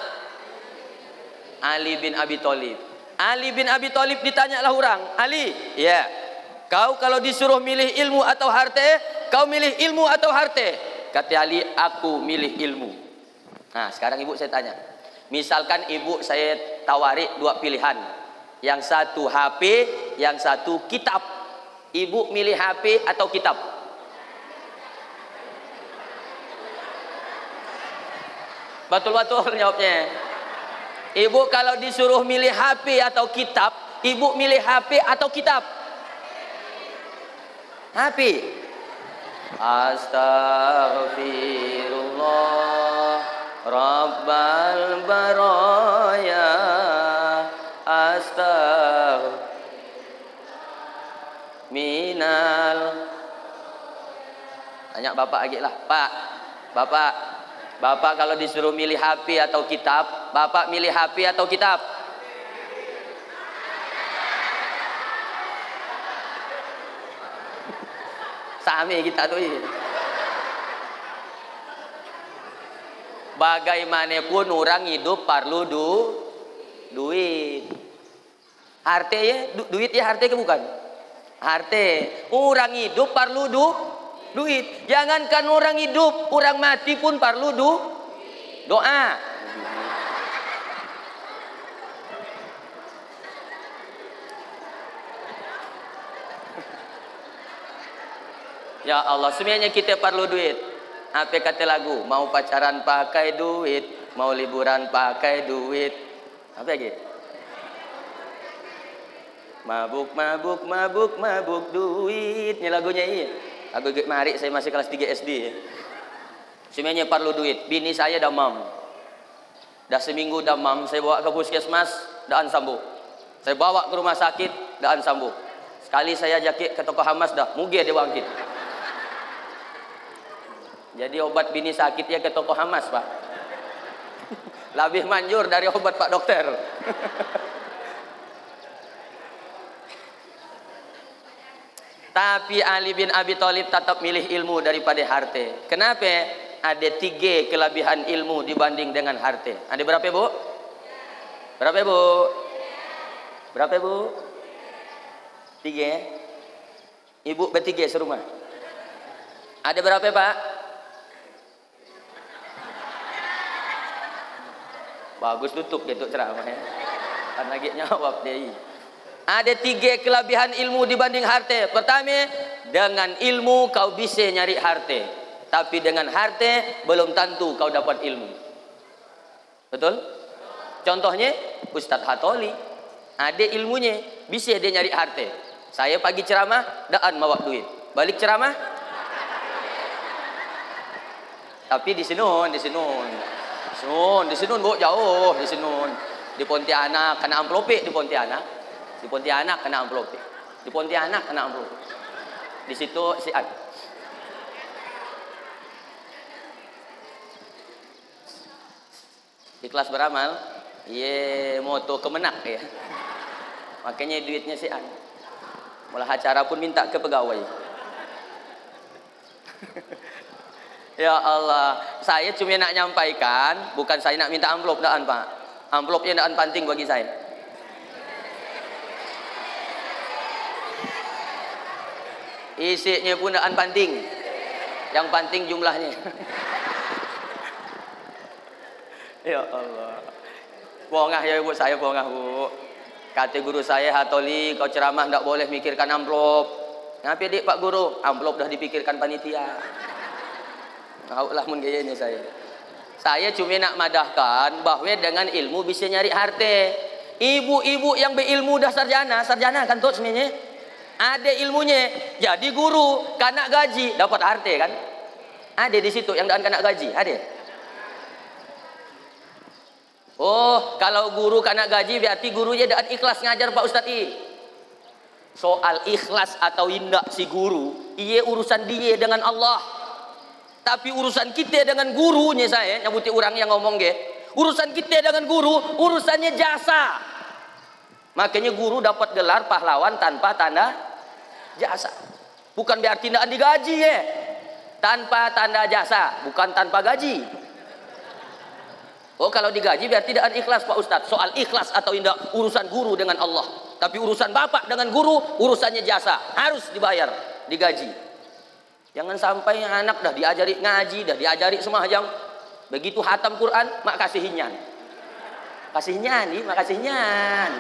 [SPEAKER 1] Ali bin Abi Thalib. Ali bin Abi Thalib ditanyalah orang, Ali, ya, kau kalau disuruh milih ilmu atau harta, kau milih ilmu atau harta? Kata Ali, aku milih ilmu. Nah, sekarang ibu saya tanya, misalkan ibu saya tawari dua pilihan, yang satu HP, yang satu kitab. Ibu milih HP atau kitab? Betul-betul jawabnya. Ibu kalau disuruh milih HP atau kitab, ibu milih HP atau kitab? HP. Astaghfirullah Rabbal baraya. Minal. Tanya Bapak lagi lah, Pak. Bapak kalau disuruh milih HP atau kitab, Bapak milih HP atau kitab? Sami kita tuh. Bagaimanapun orang hidup perlu duit. Harta ya, duit ya harta ke bukan? Harta. Orang hidup perlu duit. Jangankan orang hidup, orang mati pun perlu doa. Ya Allah, semuanya kita perlu duit. Apa kata lagu? Mau pacaran pakai duit, mau liburan pakai duit. Apa lagi? Mabuk duit. Ini lagunya iya. Lagu mari saya masih kelas 3 SD. Semuanya perlu duit. Bini saya demam. Dah seminggu demam, saya bawa ke puskesmas, daan sambu. Saya bawa ke rumah sakit, daan sambu. Sekali saya jakit ke toko Hamas dah, mugia dia bangkit. Jadi obat bini sakit ya ke toko Hamas, Pak. Lebih manjur dari obat Pak Dokter. Tapi Ali bin Abi Thalib tetap milih ilmu daripada harta. Kenapa? Ada 3 kelebihan ilmu dibanding dengan harta. Ada berapa, Bu? Berapa, Bu? Berapa, Bu? 3. Ibu bertiga serumah. Ada berapa, Pak? Bagus tutup gitu ceramahnya. Kan lagi jawab deh. Ada 3 kelebihan ilmu dibanding harta. Pertama, dengan ilmu kau bisa nyari harta. Tapi dengan harta belum tentu kau dapat ilmu. Betul? Contohnya Ustadz Hatoli, ada ilmunya, bisa dia nyari harta. Saya pagi ceramah, daan bawa duit. Balik ceramah, tapi di Sinun, bu, jauh di Sinun. Di Pontianak kena amplope, di Pontianak kena amplope. Di Pontianak kena amplope. Di situ si An. Ikhlas beramal, iya moto kemenak ya. Makanya duitnya si An. Malah acara pun minta ke pegawai. Ya Allah, saya cuma nak nyampaikan, bukan saya nak minta amplop daan Pak. Amplopnya daan penting bagi saya. Isinya pun daan penting. Yang penting jumlahnya. Ya Allah. Bongah ya ibu, saya bongah bu. Kata guru saya, Hatoli, kau ceramah tidak boleh mikirkan amplop. Ngapa dik Pak Guru? Amplop dah dipikirkan panitia. Lah mun gayanya saya. Saya cuma nak madahkan bahwa dengan ilmu bisa nyari harta. Ibu-ibu yang berilmu dah sarjana kan tuh sebenarnya. Ada ilmunya. Jadi guru kena gaji dapat harta kan? Ada di situ yang dan kena gaji, ada. Oh, kalau guru kena gaji berarti gurunya dan ikhlas ngajar Pak Ustadz I. Soal ikhlas atau indak si guru, iya urusan dia dengan Allah. Tapi urusan kita dengan gurunya, saya nyabuti orang yang ngomong ge. Urusan kita dengan guru, urusannya jasa. Makanya guru dapat gelar pahlawan tanpa tanda jasa. Bukan berarti tidak digaji ya. Tanpa tanda jasa, bukan tanpa gaji. Oh, kalau digaji berarti tidak ikhlas Pak Ustadz. Soal ikhlas atau tidak urusan guru dengan Allah. Tapi urusan bapak dengan guru, urusannya jasa. Harus dibayar, digaji. Jangan sampai anak dah diajari ngaji, dah diajari sembahyang. Begitu hatam Quran, mak kasihinyan. Kasihinyan, mak kasihinyan.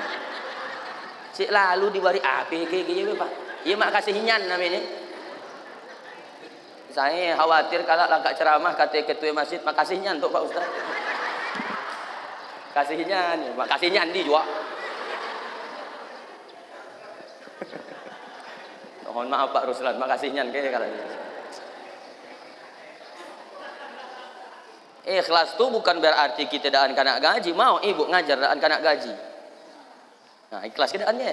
[SPEAKER 1] Si lalu dibari apa kayak Pak. Iya mak kasihinyan namanya. Saya khawatir kalau langkah ceramah kata ketua masjid, mak kasihinyan untuk Pak Ustadz. Kasihnya, makasihnya Andi juga. Mohon maaf Pak Ruslan, makasihnya kayak kalau ikhlas tuh bukan berarti kita daan kena gaji, mau ibu ngajar daan kena gaji. Nah, ikhlas keadaannya.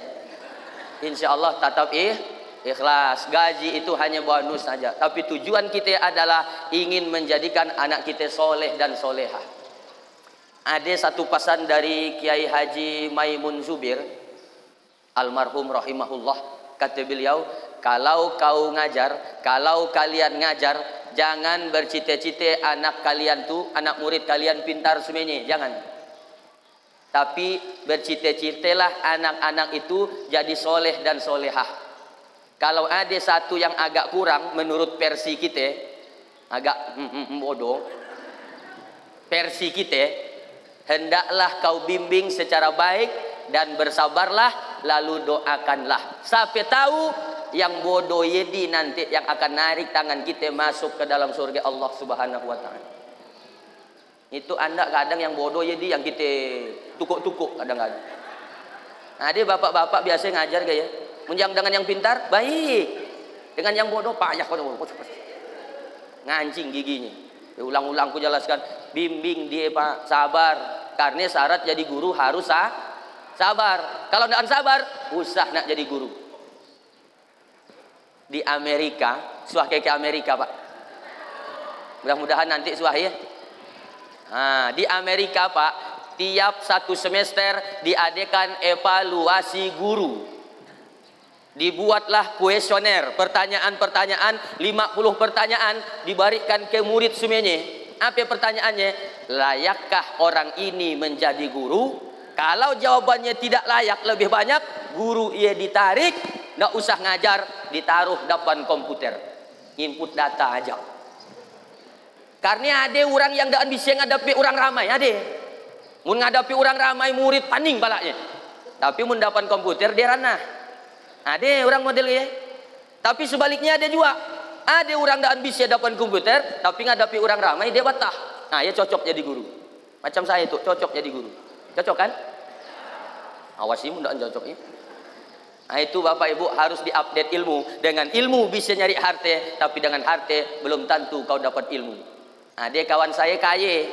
[SPEAKER 1] Insya Allah tetap ikhlas. Gaji itu hanya bonus saja. Tapi tujuan kita adalah ingin menjadikan anak kita soleh dan solehah. Ada satu pesan dari Kiai Haji Maimun Zubir almarhum rahimahullah, kata beliau, kalau kau ngajar, kalau kalian ngajar, jangan bercita-cita anak kalian tuh, anak murid kalian pintar semuanya, jangan. Tapi bercita-citalah anak-anak itu jadi soleh dan solehah. Kalau ada satu yang agak kurang menurut versi kita, agak bodoh versi kita, hendaklah kau bimbing secara baik dan bersabarlah, lalu doakanlah. Sampai tahu yang bodoh yedi nanti yang akan narik tangan kita masuk ke dalam surga Allah Subhanahu wa taala. Itu Anda kadang yang bodoh yedi yang kita tukuk-tukuk kadang-kadang. Nah, dia bapak-bapak biasa ngajar gaya. Menjang dengan yang pintar baik. Dengan yang bodoh payah ngancing giginya. Ulang-ulang ku jelaskan, bimbing dia Pak, sabar. Karena syarat jadi guru harus sabar. Kalau tidak sabar, usah nak jadi guru. Di Amerika, suah ke Amerika Pak. Mudah-mudahan nanti suah ya. Nah, di Amerika Pak, tiap satu semester diadakan evaluasi guru. Dibuatlah kuesioner, pertanyaan-pertanyaan, 50 pertanyaan diberikan ke murid semuanya. Apa pertanyaannya? Layakkah orang ini menjadi guru? Kalau jawabannya tidak layak, lebih banyak, guru ia ditarik, nggak usah ngajar, ditaruh depan komputer, input data aja. Karena ada orang yang tidak bisa ngadapi orang ramai, ada. Mun ngadapi orang ramai murid paning balaknya. Tapi mun depan komputer dia ranah. Ada orang modelnya. Tapi sebaliknya ada juga. Ada orang daan bisa dapat komputer, tapi ngadapi orang ramai dia batah. Nah, ya cocok jadi guru. Macam saya itu cocok jadi guru. Cocok kan? Awas sih mudah cocok ini. Nah, itu Bapak Ibu harus diupdate ilmu. Dengan ilmu bisa nyari harta, tapi dengan harta belum tentu kau dapat ilmu. Nah, dia kawan saya kaya.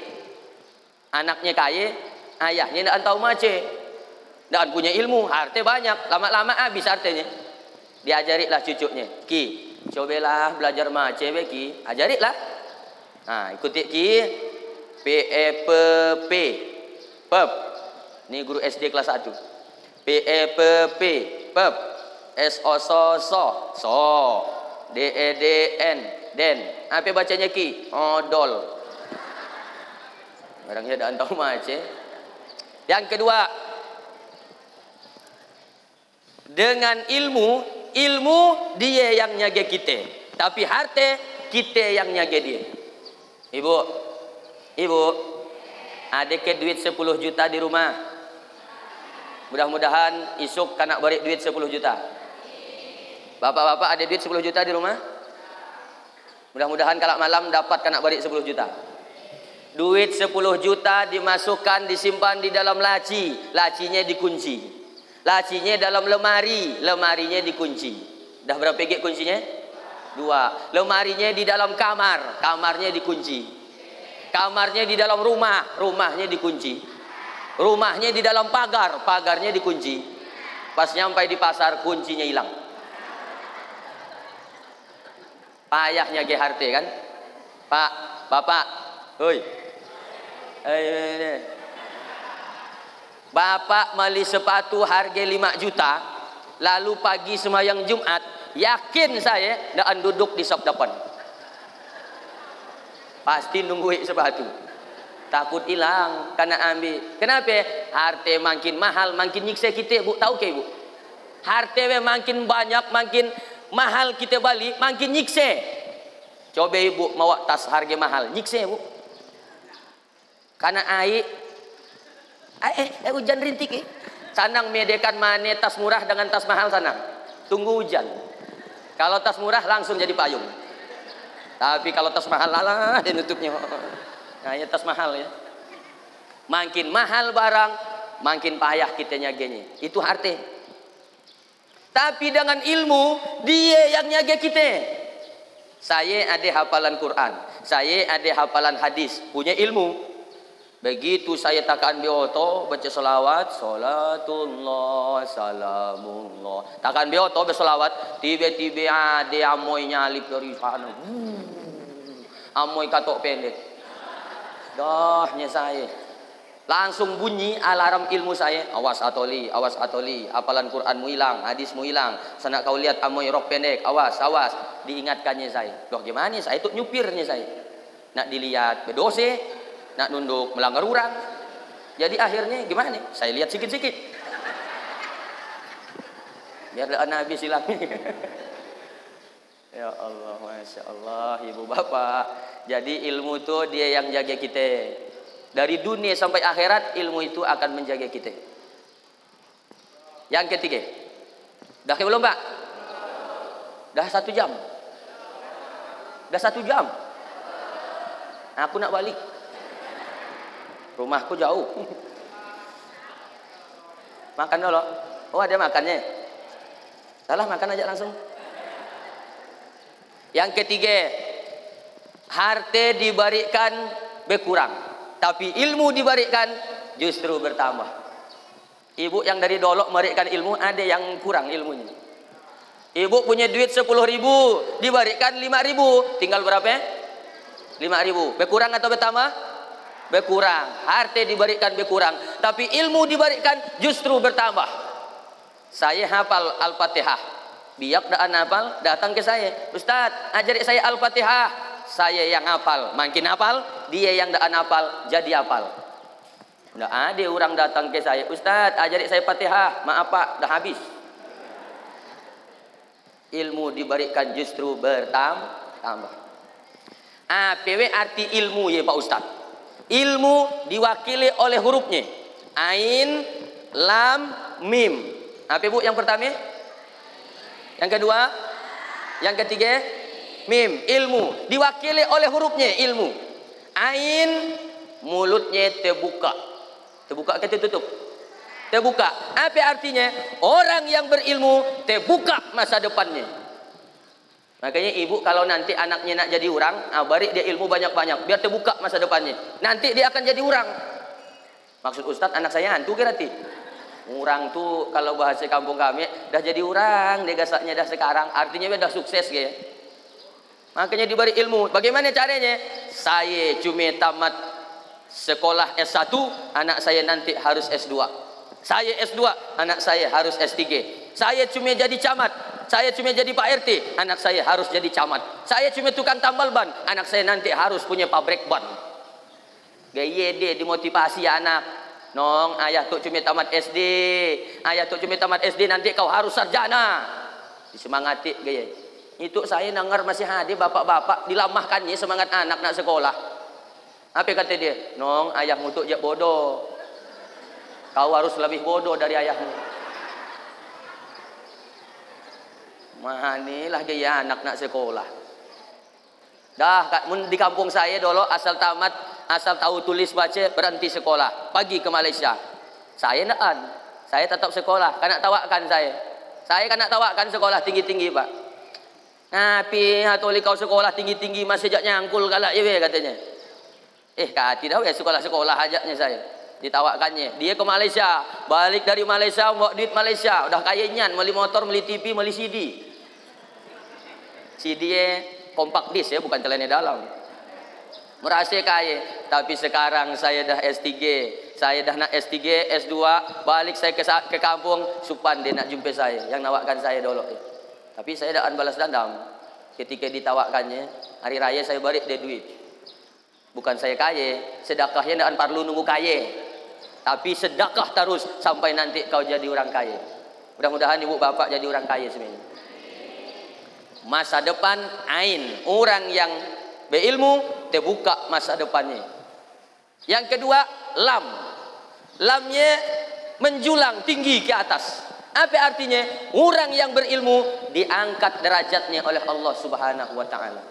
[SPEAKER 1] Anaknya kaya, ayahnya ndak tahu mace. Ndak punya ilmu, harta banyak, lama-lama habis hartanya. Diajarilah cucunya, Ki, cobalah belajar mace be Ki, ajarilah. Nah, ikuti Ki, P E P P. Pep. Ini guru SD kelas 1. P E P P. Pep. S O so. D E D N. Den. Apa bacanya Ki? Odol. Barangnya dah tahu mace. Yang kedua, dengan ilmu dia yang nyage kita, tapi harta kita yang nyage dia. Ibu, ada ke duit 10 juta di rumah. Mudah-mudahan isuk kanak balik duit 10 juta. Bapak-bapak ada duit 10 juta di rumah? Mudah-mudahan kalau malam dapat kanak balik 10 juta. Duit 10 juta dimasukkan, disimpan di dalam laci, lacinya dikunci. Lacinya dalam lemari, lemarinya dikunci. Dah berapa gig kuncinya? 2. Lemarinya di dalam kamar, kamarnya dikunci. Kamarnya di dalam rumah, rumahnya dikunci. Rumahnya di dalam pagar, pagarnya dikunci. Pas nyampai di pasar, kuncinya hilang. Payahnya ge harte kan? Pak, Bapak, hoi. Bapak beli sepatu harga 5 juta, lalu pagi semayang Jumat, yakin saya ndak duduk di sop depan. Pasti nungguin sepatu. Takut hilang, karena ambil. Kenapa? Harta makin mahal, makin nyiksa kita, Bu. Tahu ke, Bu? Harta makin banyak, makin mahal kita balik, makin nyiksa. Coba Ibu mau tas harga mahal, nyiksa, Bu. Karena air hujan rintik. Sanang medekan mana tas murah dengan tas mahal sanang. Tunggu hujan. Kalau tas murah langsung jadi payung. Tapi kalau tas mahal lalah dia nutupnya. Nah, ya tas mahal ya. Makin mahal barang, makin payah kita nyagenya. Itu harta. Tapi dengan ilmu dia yang nyage kita. Saya ada hafalan Quran, saya ada hafalan hadis, punya ilmu. Begitu saya takkan bioto baca selawat, salatullah salamullah. Takkan bioto berselawat, tiba-tiba ada amoy nyalip dari sana. Amoy katok pendek. Dahnya saya. Langsung bunyi alarm ilmu saya. Awas atoli, hafalan Quranmu hilang, hadismu hilang. Sana kau lihat amoy rok pendek, awas. Diingatkannya saya. Loh gimana saya itu nyupirnya saya. Nak dilihat bedose. Nak nunduk melanggar orang. Jadi akhirnya gimana? Saya lihat sikit-sikit. Biar Nabi silangnya. Ya Allah, Masya Allah, Ibu Bapak. Jadi ilmu itu dia yang jaga kita. Dari dunia sampai akhirat ilmu itu akan menjaga kita. Yang ketiga. Dah ke belum Pak? Dah 1 jam. Dah 1 jam. Aku nak balik. Rumahku jauh. Makan dulu. Oh ada makannya. Salah makan aja langsung. Yang ketiga, harta diberikan berkurang, tapi ilmu diberikan justru bertambah. Ibu yang dari dolok memberikan ilmu, ada yang kurang ilmunya. Ibu punya duit 10.000, diberikan 5.000, tinggal berapa? 5.000. Berkurang atau bertambah? Berkurang. Harta diberikan berkurang, tapi ilmu diberikan justru bertambah. Saya hafal Al-Fatihah. Biak dah hafal, datang ke saya. Ustaz, ajari saya Al-Fatihah. Saya yang hafal, makin hafal. Dia yang dah hafal, jadi hafal. Nggak ada orang datang ke saya. Ustaz, ajari saya Fatihah. Maaf Pak, dah habis. Ilmu diberikan justru bertambah. Apa arti ilmu ya Pak Ustaz? Ilmu diwakili oleh hurufnya. Ain, lam, mim. Apa Bu yang pertama? Yang kedua? Yang ketiga? mim, ilmu. Diwakili oleh hurufnya, ilmu. Ain, mulutnya terbuka. Terbuka ke tertutup? Terbuka. Apa artinya? Orang yang berilmu terbuka masa depannya. Makanya ibu kalau nanti anaknya nak jadi orang, bari dia ilmu banyak-banyak, biar terbuka masa depannya. Nanti dia akan jadi orang. Maksud Ustadz, anak saya hantu berarti. Orang tuh kalau bahasa kampung kami dah jadi orang, dia gasaknya dah sekarang, artinya dia dah sukses ya. Makanya diberi ilmu. Bagaimana caranya? Saya cuma tamat sekolah S1, anak saya nanti harus S2. Saya S2, anak saya harus S3. Saya cuma jadi camat, saya cuma jadi Pak RT, anak saya harus jadi camat. Saya cuma tukang tambal ban, anak saya nanti harus punya pabrik ban. Gaya dia dimotivasi anak. Nong, ayah tuh cuma tamat SD, ayah tuh cuma tamat SD, nanti kau harus sarjana. Disemangati gaya. Itu saya dengar masih hadir bapak-bapak dilamahkannya semangat anak nak sekolah. Apa kata dia? Nong, ayahmu tuh jak bodoh. Kau harus lebih bodoh dari ayahmu. Manilah gaya anak nak sekolah. Dah di kampung saya dulu asal tamat, asal tahu tulis baca berhenti sekolah, pergi ke Malaysia. Saya nak saya tetap sekolah, kanak tawakan saya. Saya kanak tawakan sekolah tinggi-tinggi, Pak. Ngapi hatoli kau sekolah tinggi-tinggi masih jak nyangkul galak ya katanya. Kak tidak ya sekolah-sekolah ajaknya saya. Ditawakannya, dia ke Malaysia, balik dari Malaysia bawa duit Malaysia, udah kayaknya beli motor, beli TV, beli CD. CD kompak disc ya, bukan celana dalam. Merasa kaya, tapi sekarang saya dah S3, saya dah nak S3, S2, balik saya ke kampung, Supan dia nak jumpa saya, yang nawakan saya dulu. Tapi saya dah balas dendam. Ketika ditawakannya, hari raya saya balik dia duit. Bukan saya kaya, sedekahnya tidak perlu nunggu kaya. Tapi sedekah terus sampai nanti kau jadi orang kaya. Mudah-mudahan ibu bapak jadi orang kaya semuanya. Masa depan ain, orang yang berilmu terbuka masa depannya. Yang kedua, lam. Lamnya menjulang tinggi ke atas. Apa artinya? Orang yang berilmu diangkat derajatnya oleh Allah Subhanahu wa taala.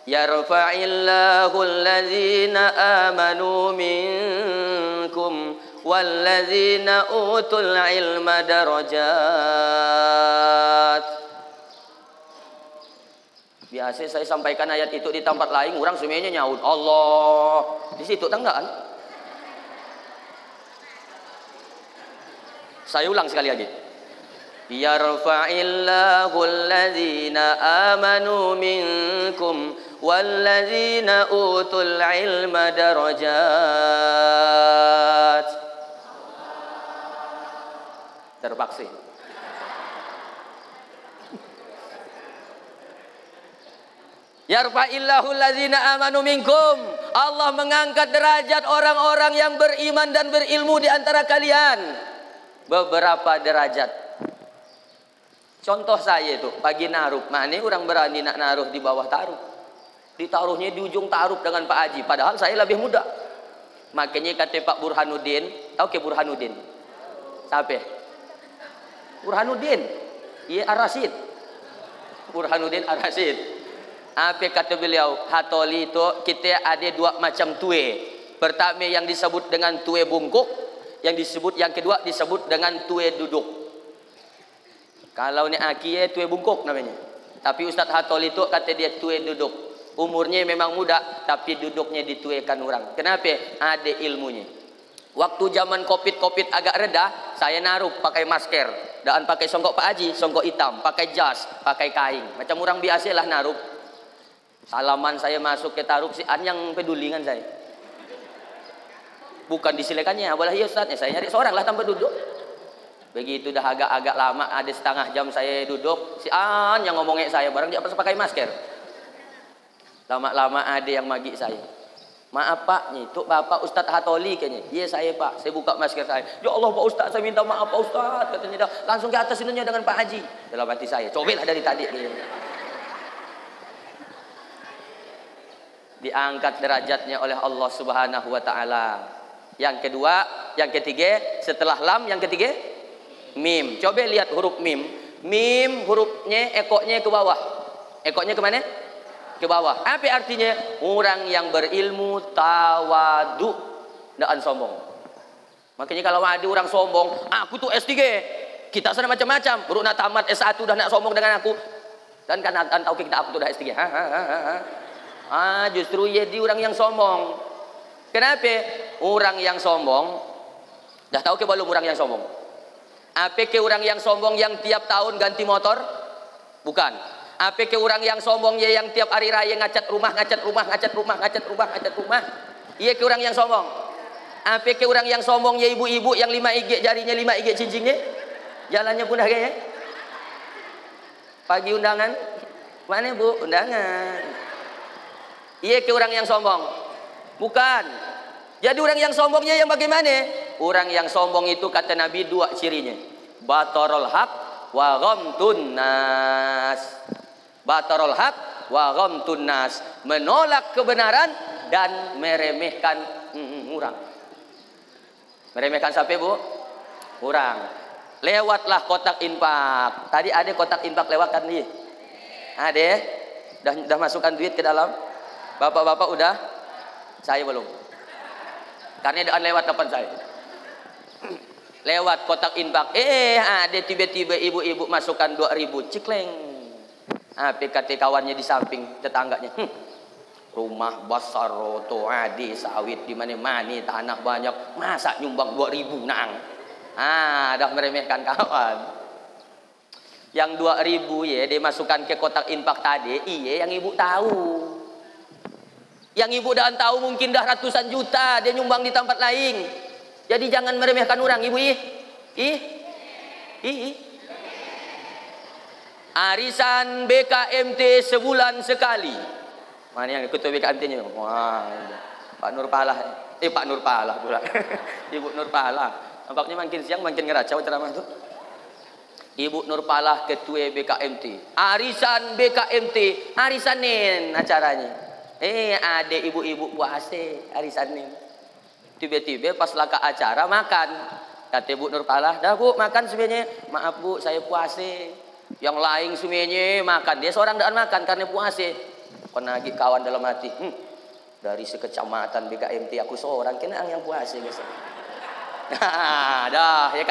[SPEAKER 1] Yarfa'illahu allazina amanu minkum wallazina utul ilma darajat. Biasa saya sampaikan ayat itu di tempat lain, orang semuanya nyaut Allah. Di situ tanggaan. Saya ulang sekali lagi. Yarfa'illahu allazina amanu minkum wallazina utul ilma darajat. Terpaksa. Yarfa'illahu allazina amanu minkum. Allah mengangkat derajat orang-orang yang beriman dan berilmu di antara kalian. Beberapa derajat. Contoh saya itu pagi naruh, mana orang berani nak naruh di bawah taruh. Ditaruhnya di ujung taruh dengan Pak Haji, padahal saya lebih muda. Makanya kata Pak Burhanuddin, tahu ke Burhanuddin? Siapa? Burhanuddin. Iya Ar-Rasyid. Burhanuddin Ar-Rasyid. Apa kata beliau? Hatoli itu kita ada dua macam tue. Pertama yang disebut dengan tue bungkuk, yang kedua disebut dengan tue duduk. Kalau ni aki tue bungkuk namanya. Tapi Ustadz Hatoli itu kata dia tue duduk. Umurnya memang muda, tapi duduknya dituekan orang. Kenapa? Ada ilmunya. Waktu zaman COVID agak reda, saya naruh pakai masker, dan pakai songkok Pak Haji, songkok hitam, pakai jas, pakai kain. Macam orang biasa lah naruh. Salaman saya masuk ke taruh si an yang pedulingan saya. Bukan disilekannya, apalah ya Ustadz, saya nyari seorang lah tanpa duduk. Begitu dah agak-agak lama, ada setengah jam saya duduk, si an yang ngomongnya saya, barang dia pas pakai masker. Lama-lama ada yang magi saya. Maaf Pak, itu Bapak Ustadz Hatoli kayaknya. Iya saya Pak, saya buka masker saya. Ya Allah Pak Ustadz, saya minta maaf Pak Ustadz. Katanya dah, langsung ke atas ininya dengan Pak Haji. Dalam hati saya, cobalah dari tadi. Diangkat derajatnya oleh Allah Subhanahu wa taala. Yang kedua, yang ketiga, setelah lam yang ketiga mim. Coba lihat huruf mim. Mim hurufnya ekoknya ke bawah. Ekoknya kemana? Ke bawah. Apa artinya? Orang yang berilmu tawadu, tidak sombong. Makanya kalau ada orang sombong, aku tuh S3, kita sana macam-macam, baru nak tamat S1 dah nak sombong dengan aku. Dan kan tahu kita aku tuh dah S3. Justru jadi orang yang sombong. Kenapa? Orang yang sombong, dah tahu ke belum orang yang sombong? Apa ke orang yang sombong yang tiap tahun ganti motor? Bukan. Apa ke orang yang sombong ya yang tiap hari raya ngacat rumah? Iya ke orang yang sombong. Apa ke orang yang sombong ya ibu-ibu yang 5 IG jarinya 5 IG cincinnya? Jalannya pun dah kayak. Pagi undangan. Mana Bu? Undangan. Iya ke orang yang sombong. Bukan. Jadi orang yang sombongnya yang bagaimana? Orang yang sombong itu kata Nabi 2 cirinya. Batarul haq wa ghamtun nas. Batarul haq wa ghamtun nas. Menolak kebenaran dan meremehkan orang. Meremehkan siapa Bu? Orang. Lewatlah kotak infak. Tadi ada kotak infak lewat kan nih? Ada? Dah masukkan duit ke dalam? Bapak-bapak udah? Saya belum. Karena dia lewat depan saya. Lewat kotak infak. Ada tiba-tiba ibu-ibu masukkan 2.000 cikleng. PKT kawannya di samping tetangganya. Rumah besar roto adi sawit di mana-mana tanah banyak. Masa nyumbang 2.000 nang? Dah meremehkan kawan. Yang 2.000 ya dia masukkan ke kotak infak tadi. Iya yang ibu tahu. Yang ibu dah tahu mungkin dah ratusan juta dia nyumbang di tempat lain. Jadi jangan meremehkan orang ibu. Arisan BKMT sebulan sekali. Mana yang ketua BKMT-nya? Wah, Pak Nur Palah. Pak Nur Palah pula. Ibu Nur Palah. Nampaknya makin siang makin ngeracau ceramah itu. Ibu Nur Palah ketua BKMT. Arisan BKMT, arisanin acaranya. Ada ibu-ibu puase arisanin. Tiba-tiba pas laka acara makan. Kata Ibu Nur Palah, dah Bu makan semuanya. Maaf Bu saya puase. Yang lain semuanya makan. Dia seorang dah makan karena puase. Penagih kawan dalam hati. Dari sekecamatan BKMT aku seorang kena yang puase guys. Dah ya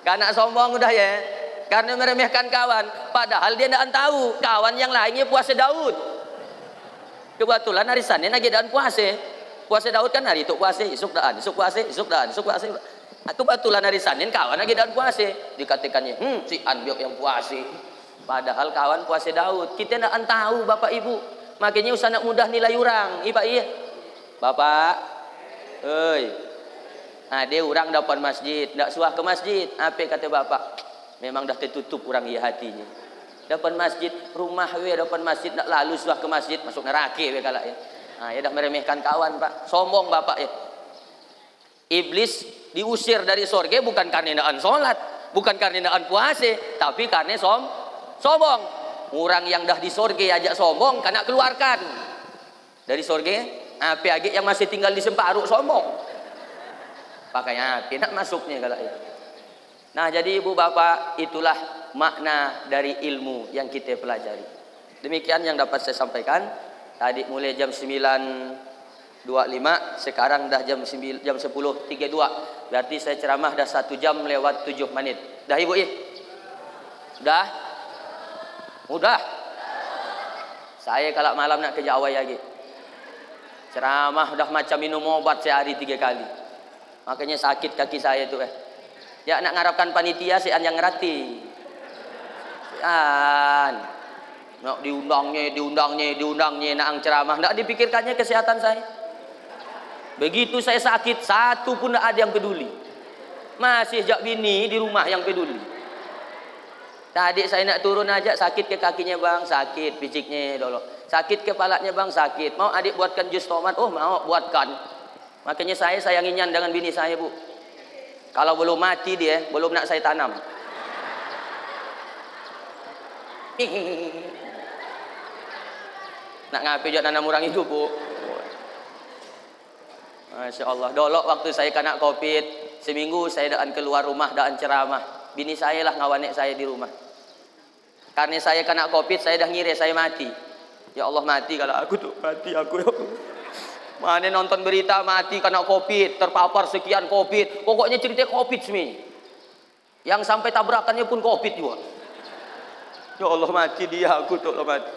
[SPEAKER 1] karena sombong udah ya. Karena meremehkan kawan. Padahal dia tidak tahu kawan yang lainnya puase Daud. Kebetulan arisannya lagi daan puase. Puase Daud kan hari itu puase, isuk daan, isuk puase, isuk daan, isuk puase. Kebetulan arisannya kawan lagi daan puase. Dikatakannya, si Anbiok yang puase. Padahal kawan puase Daud. Kita tidak tahu Bapak Ibu. Makanya usah nak mudah nilai orang. Iya. Bapak, ada orang depan masjid, tidak suah ke masjid. Apa kata Bapak? Memang dah tertutup orang iya hatinya. Depan masjid, rumah depan masjid, nak lalu suah ke masjid, masuk neraka kalak ya. Ya dah meremehkan kawan Pak, sombong Bapak ya. Iblis diusir dari surga bukan karena ndaan salat, bukan karena ndaan puase, tapi karena sombong. Orang yang dah di surga ajak sombong, kena keluarkan dari surga. Apa lagi yang masih tinggal di semparuh sombong. Pakainya apa nak masuknya kalak ya. Nah jadi ibu bapak itulah makna dari ilmu yang kita pelajari. Demikian yang dapat saya sampaikan. Tadi mulai jam 9.25, sekarang dah jam 10.32. Berarti saya ceramah dah 1 jam lewat 7 menit. Dah ibu ya? Dah? Udah? Saya kalau malam nak ke Jawa lagi. Ceramah dah macam minum obat sehari 3 kali. Makanya sakit kaki saya tu Ya nak ngarapkan panitia si yang ngerati. Nak diundangnya nak ceramah, nak dipikirkannya kesehatan saya. Begitu saya sakit, satu pun tak ada yang peduli. Masih jak bini di rumah yang peduli. Tadi saya nak turun aja sakit ke kakinya bang, sakit piciknya dulu. Sakit kepalanya bang, sakit. Mau adik buatkan jus tomat? Oh mau buatkan. Makanya saya sayanginnya dengan bini saya bu. Kalau belum mati dia, belum nak saya tanam. Nak ngapain juga nanam orang hidup bu? Masya Allah. Dulu waktu saya kena COVID, seminggu saya daan keluar rumah daan ceramah. bini saya lah ngawanek saya di rumah. Karena saya kena COVID, saya dah ngira saya mati. Ya Allah, mati kalau aku tuh, mati aku ya Allah. Mana nonton berita mati karena COVID, terpapar sekian COVID. Pokoknya cerita COVID semua. Yang sampai tabrakannya pun COVID juga. Ya Allah, mati dia, aku tuh mati.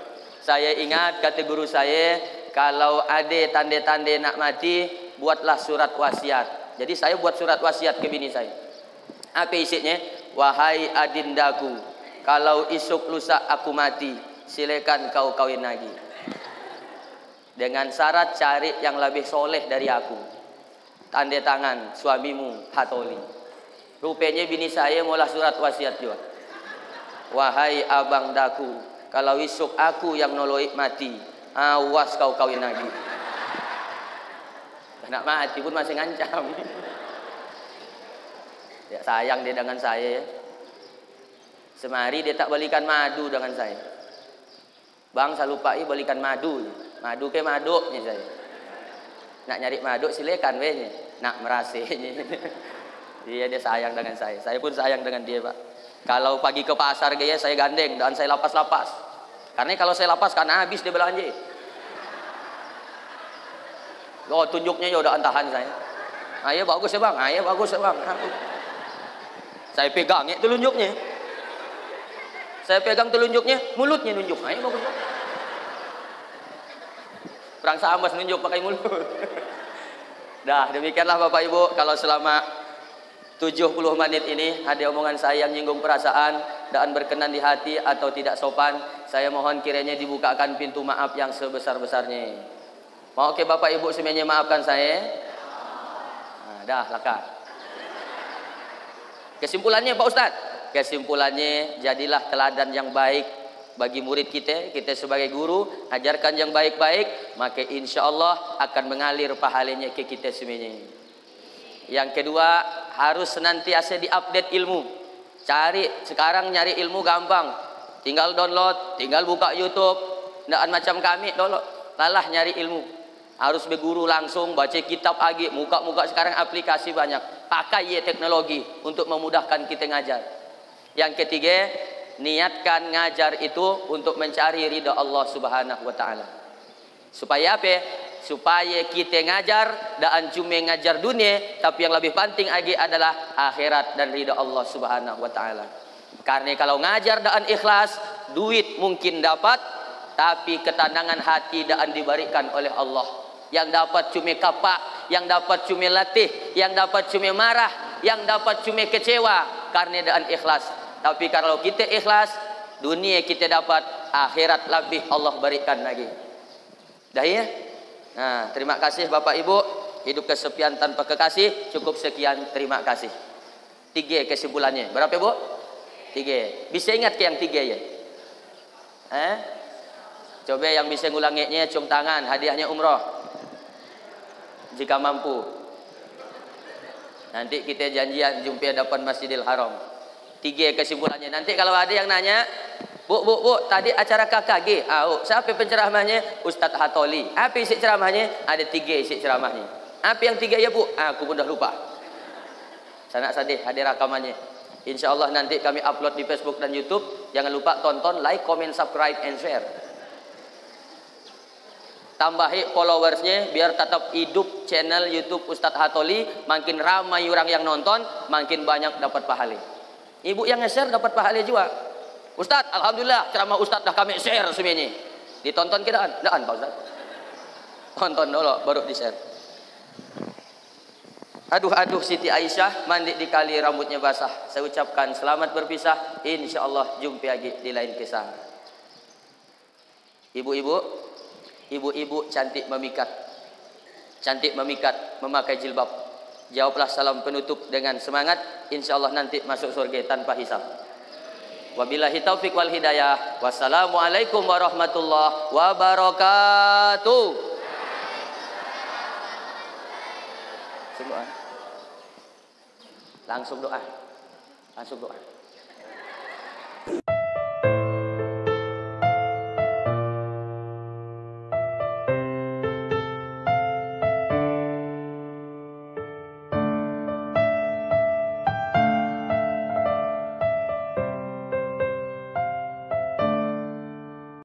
[SPEAKER 1] Saya ingat kata guru saya, kalau ada tanda-tanda nak mati, buatlah surat wasiat. Jadi saya buat surat wasiat ke bini saya. Apa isinya? Wahai adindaku, kalau esok lusa aku mati, silakan kau kawin lagi. Dengan syarat cari yang lebih soleh dari aku. Tanda tangan suamimu Hatoli. Rupanya bini saya mulai surat wasiat juga. Wahai abang daku, kalau esok aku yang noloi mati, awas kau kawin lagi. Nak mati pun masih ngancam. Ya, sayang dia dengan saya. Semari dia tak balikan madu dengan saya. Bang, saya lupa balikan madu. Madu ke maduknya saya. Nak nyari madu silakan weh. Nak merasanya. Dia sayang dengan saya. Saya pun sayang dengan dia, Pak. Kalau pagi ke pasar gaya saya gandeng dan saya lapas-lapas. Karena kalau saya lapas kan habis dia belanja. Oh, tunjuknya ya udah antahan saya. Ayo bagus ya bang, ayo bagus ya bang. Saya pegang ya telunjuknya. Saya pegang telunjuknya, mulutnya nunjuk. Ayo bagus bang. Perang Sambas nunjuk pakai mulut. Dah, demikianlah Bapak Ibu. Kalau selama 70 menit ini ada omongan saya yang nyinggung perasaan dan berkenan di hati atau tidak sopan, saya mohon kiranya dibukakan pintu maaf yang sebesar-besarnya. Mau ke Bapak Ibu semuanya maafkan saya. Nah, dah lekat. Kesimpulannya Pak Ustadz, kesimpulannya jadilah teladan yang baik bagi murid kita. Kita sebagai guru ajarkan yang baik-baik, maka insya Allah akan mengalir pahalanya ke kita semuanya. Yang kedua, harus senantiasa diupdate ilmu. Cari, sekarang nyari ilmu gampang. Tinggal download, tinggal buka YouTube. Nggak macam kami download, lalah nyari ilmu. Harus berguru langsung, baca kitab lagi, muka-muka sekarang aplikasi banyak. Pakai ya teknologi untuk memudahkan kita ngajar. Yang ketiga, niatkan ngajar itu untuk mencari ridha Allah Subhanahu wa taala. Supaya apa? Supaya kita ngajar dan cuma ngajar dunia, tapi yang lebih penting lagi adalah akhirat dan ridha Allah Subhanahu wa taala. Karena kalau ngajar dan ikhlas, duit mungkin dapat, tapi ketenangan hati dan diberikan oleh Allah. Yang dapat cuma kapak, yang dapat cuma latih, yang dapat cuma marah, yang dapat cuma kecewa karena dan ikhlas. Tapi kalau kita ikhlas, dunia kita dapat, akhirat lebih Allah berikan lagi. Dah ya? Nah, terima kasih Bapak Ibu. Hidup kesepian tanpa kekasih. Cukup sekian, terima kasih. 3 kesimpulannya. Berapa Bu? 3. Bisa ingat ke yang 3 ya? Coba yang bisa ngulanginya cium tangan. Hadiahnya umroh jika mampu. Nanti kita janjian jumpa depan Masjidil Haram. 3 kesimpulannya. Nanti kalau ada yang nanya, Bu, tadi acara KKG. Siapa penceramahnya? Ustadz Hatoli. Apa isi ceramahnya? Ada 3 isi ceramahnya. Apa yang 3 ya Bu? Aku pun dah lupa. Sanak sadih, ada rekamannya. Insya Allah nanti kami upload di Facebook dan YouTube. Jangan lupa tonton, like, comment, subscribe, and share. Tambahi followersnya biar tetap hidup channel YouTube Ustadz Hatoli. Makin ramai orang yang nonton, makin banyak dapat pahala. Ibu yang nge-share dapat pahala juga. Ustadz, alhamdulillah ceramah Ustadz dah kami share semuanya. Ditonton kita daan Pak Ustadz. Tonton dulu baru di-share. Aduh Siti Aisyah mandi di kali rambutnya basah. Saya ucapkan selamat berpisah. Insyaallah jumpa lagi di lain kisah. Ibu-ibu cantik memikat. Cantik memikat memakai jilbab. Jawablah salam penutup dengan semangat. Insyaallah nanti masuk surga tanpa hisab. Wabillahi taufiq wal hidayah. Wassalamualaikum warahmatullahi wabarakatuh. Langsung doa. Langsung doa.